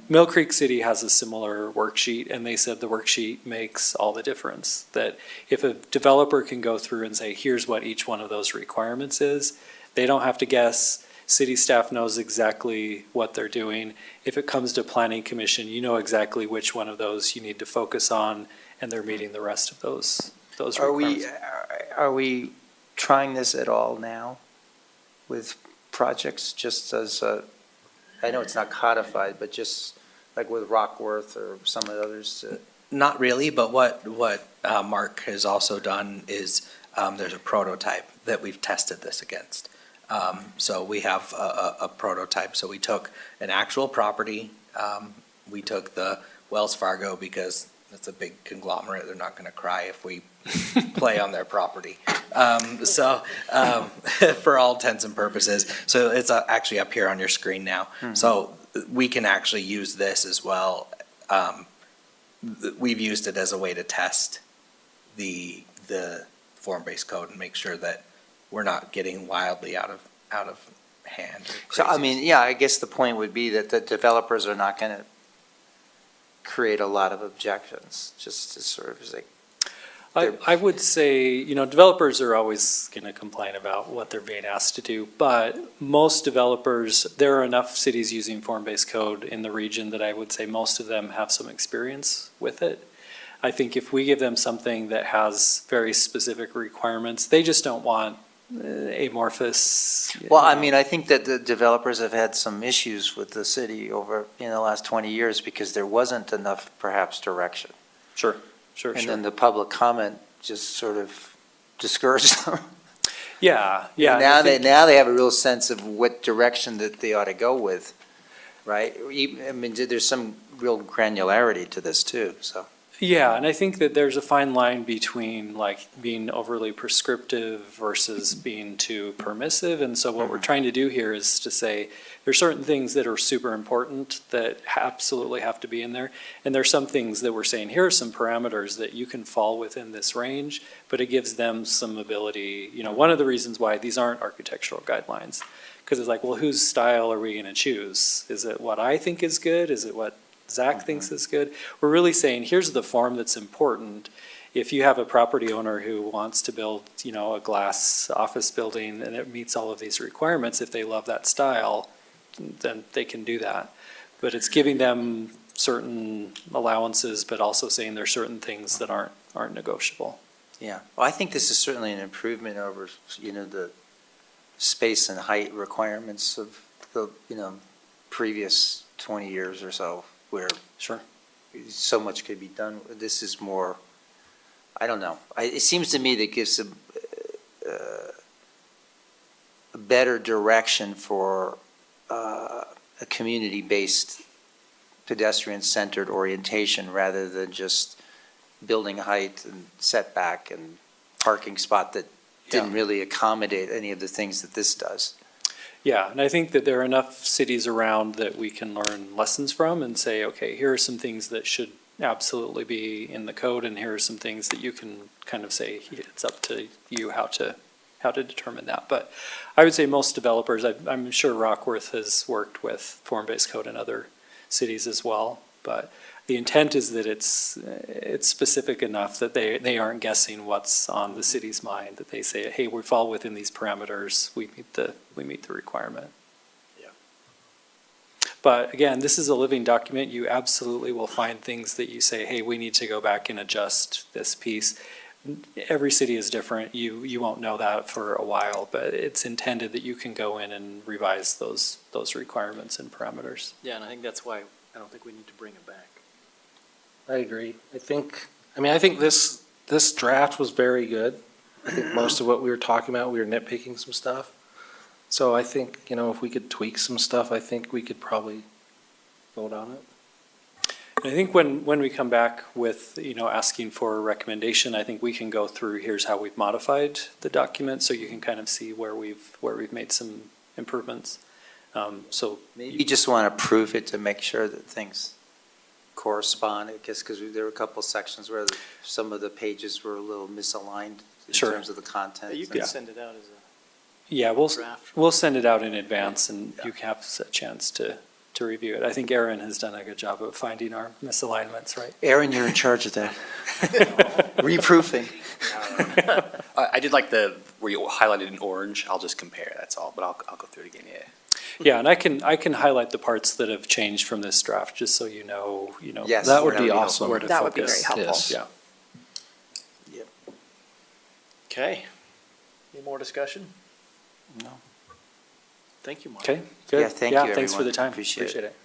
Mill Creek City has a similar worksheet, and they said the worksheet makes all the difference. That if a developer can go through and say, here's what each one of those requirements is, they don't have to guess. City staff knows exactly what they're doing. If it comes to planning commission, you know exactly which one of those you need to focus on, and they're meeting the rest of those requirements. Are we trying this at all now with projects, just as I know it's not codified, but just like with Rockworth or some of the others? Not really, but what Mark has also done is, there's a prototype that we've tested this against. So we have a prototype, so we took an actual property, we took the Wells Fargo because it's a big conglomerate. They're not going to cry if we play on their property. For all intents and purposes, so it's actually up here on your screen now. So we can actually use this as well. We've used it as a way to test the form-based code and make sure that we're not getting wildly out of hand. or So, I crazy. mean, yeah, I guess the point would be that the developers are not going to create a lot of objections, just to sort of say, I would say, developers are always going to complain about what they're being asked to do, but most developers, there are enough cities using form-based code in the region that I would say most of them have some experience with it. I think if we give them something that has very specific requirements, they just don't want amorphous. well, I mean, I think that the developers have had some issues with the city over, in the last 20 years because there wasn't enough perhaps direction. Sure. And then the public comment just sort of discouraged them. Yeah, yeah. And now they have a real sense of what direction that they ought to go with, right? I mean, there's some real granularity to this too, so. Yeah, and I think that there's a fine line between like being overly prescriptive versus being too permissive. And so what we're trying to do here is to say, there's certain things that are super important that absolutely have to be in there. And there's some things that we're saying, here are some parameters that you can fall within this range, but it gives them some ability. One of the reasons why these aren't architectural guidelines, because it's like, well, whose style are we going to choose? Is it what I think is good? Is it what Zach thinks is good? We're really saying, here's the form that's important. If you have a property owner who wants to build, a glass office building and it meets all of these requirements, if they love that style, then they can do that. But it's giving them certain allowances, but also saying there's certain things that aren't negotiable. Yeah, well, I think this is certainly an improvement over, the space and height requirements of the, previous 20 years or so, where Sure. so much could be done. This is more, I don't know. It seems to me that gives a better direction for a community-based pedestrian-centered orientation rather than just building height and setback and parking spot that didn't really accommodate any of the things that this does. Yeah, and I think that there are enough cities around that we can learn lessons from and say, okay, here are some things that should absolutely be in the code, and here are some things that you can kind of say, it's up to you how to determine that. But I would say most developers, I'm sure Rockworth has worked with form-based code in other cities as well, but the intent is that it's specific enough that they aren't guessing what's on the city's mind, that they say, hey, we fall within these parameters, we meet the requirement. Yeah. But again, this is a living document. You absolutely will find things that you say, hey, we need to go back and adjust this piece. Every city is different. You won't know that for a while, but it's intended that you can go in and revise those requirements and parameters. Yeah, and I think that's why I don't think we need to bring it back. I agree. I think this draft was very good. I think most of what we were talking about, we were nitpicking some stuff. So I think, if we could tweak some stuff, I think we could probably vote on it. And I think when we come back with, asking for a recommendation, I think we can go through, here's how we've modified the document, so you can kind of see where we've made some improvements. So Maybe you just want to prove it to make sure that things correspond, I guess, because there were a couple sections where some of the pages were a little misaligned in Sure. terms of the content. You can send it out as yeah, a draft. we'll send it out in advance, and you can have a chance to review it. I think Aaron has done a good job of finding our misalignments, right? Aaron, you're in charge of that. Reproofing. I did like where you highlighted in orange. I'll just compare, that's all, but I'll go through it again, yeah. Yeah, and I can highlight the parts that have changed from this draft, just so you know, Yes, That would be helpful. awesome. where to That would be focus. very helpful. Yes. Yeah. Okay. Any more discussion? No. Thank you, Mark. Okay, good. Yeah, thank you, Thanks for everyone. the time. Appreciate it.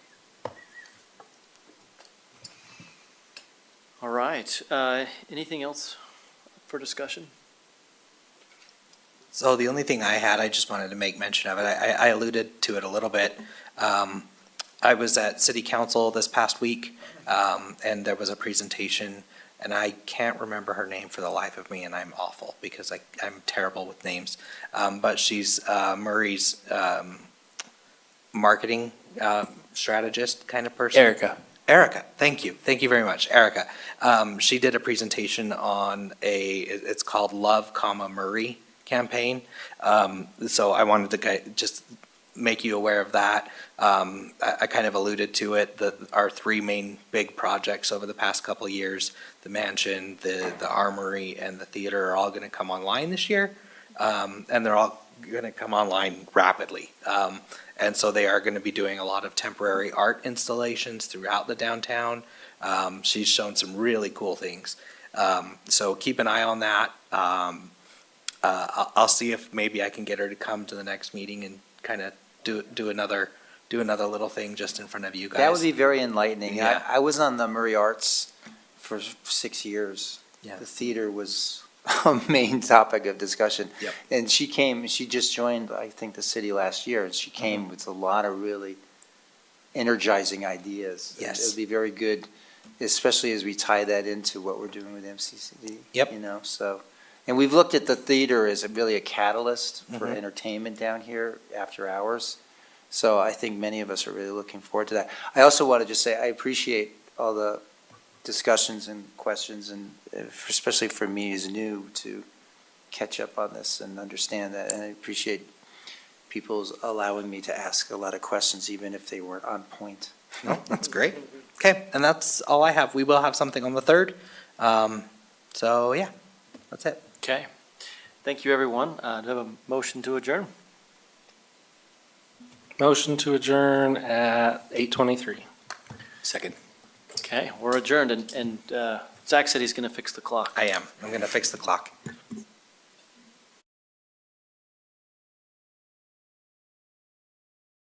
All right. Anything else for discussion? So the only thing I just wanted to make mention of it, I alluded to it a little bit. I was at city council this past week, and there was a presentation, and I can't remember her name for the life of me, and I'm awful because I'm terrible with names. But she's Murray's marketing strategist kind of person. Erica, thank you. Thank you very much, Erica. She did a presentation on it's called Love, Murray campaign. So I wanted to just make you aware of that. I kind of alluded to it, our three main big projects over the past couple of years, the mansion, the armory, and the theater are all going to come online this year. And they're all going to come online rapidly. And so they are going to be doing a lot of temporary art installations throughout the downtown. She's shown some really cool things. So keep an eye on that. I'll see if maybe I can get her to come to the next meeting and kind of do another little thing just in front of you guys. That would be very enlightening. Yeah. I was on the Murray Arts for 6 years. Yeah. The theater was a main topic of discussion. Yep. And she just joined, I think, the city last year, and she came with a lot of really energizing ideas. Yes. It would be very good, especially as we tie that into what we're doing with MCCD. Yep. You know, so, and we've looked at the theater as really a catalyst for Mhm. entertainment down here after hours. So I think many of us are really looking forward to that. I also want to just say, I appreciate all the discussions and questions, and especially for me as new to catch up on this and understand that. And I appreciate people's allowing me to ask a lot of questions, even if they weren't on point. No, that's great. Okay, and that's all I have. We will have something on the 3rd. So yeah, that's it. Okay. Thank you, everyone. Do I have a motion to adjourn? Motion to adjourn at 8:23. Second. Okay, we're adjourned, and Zach said he's going to fix the clock. I am. I'm going to fix the clock.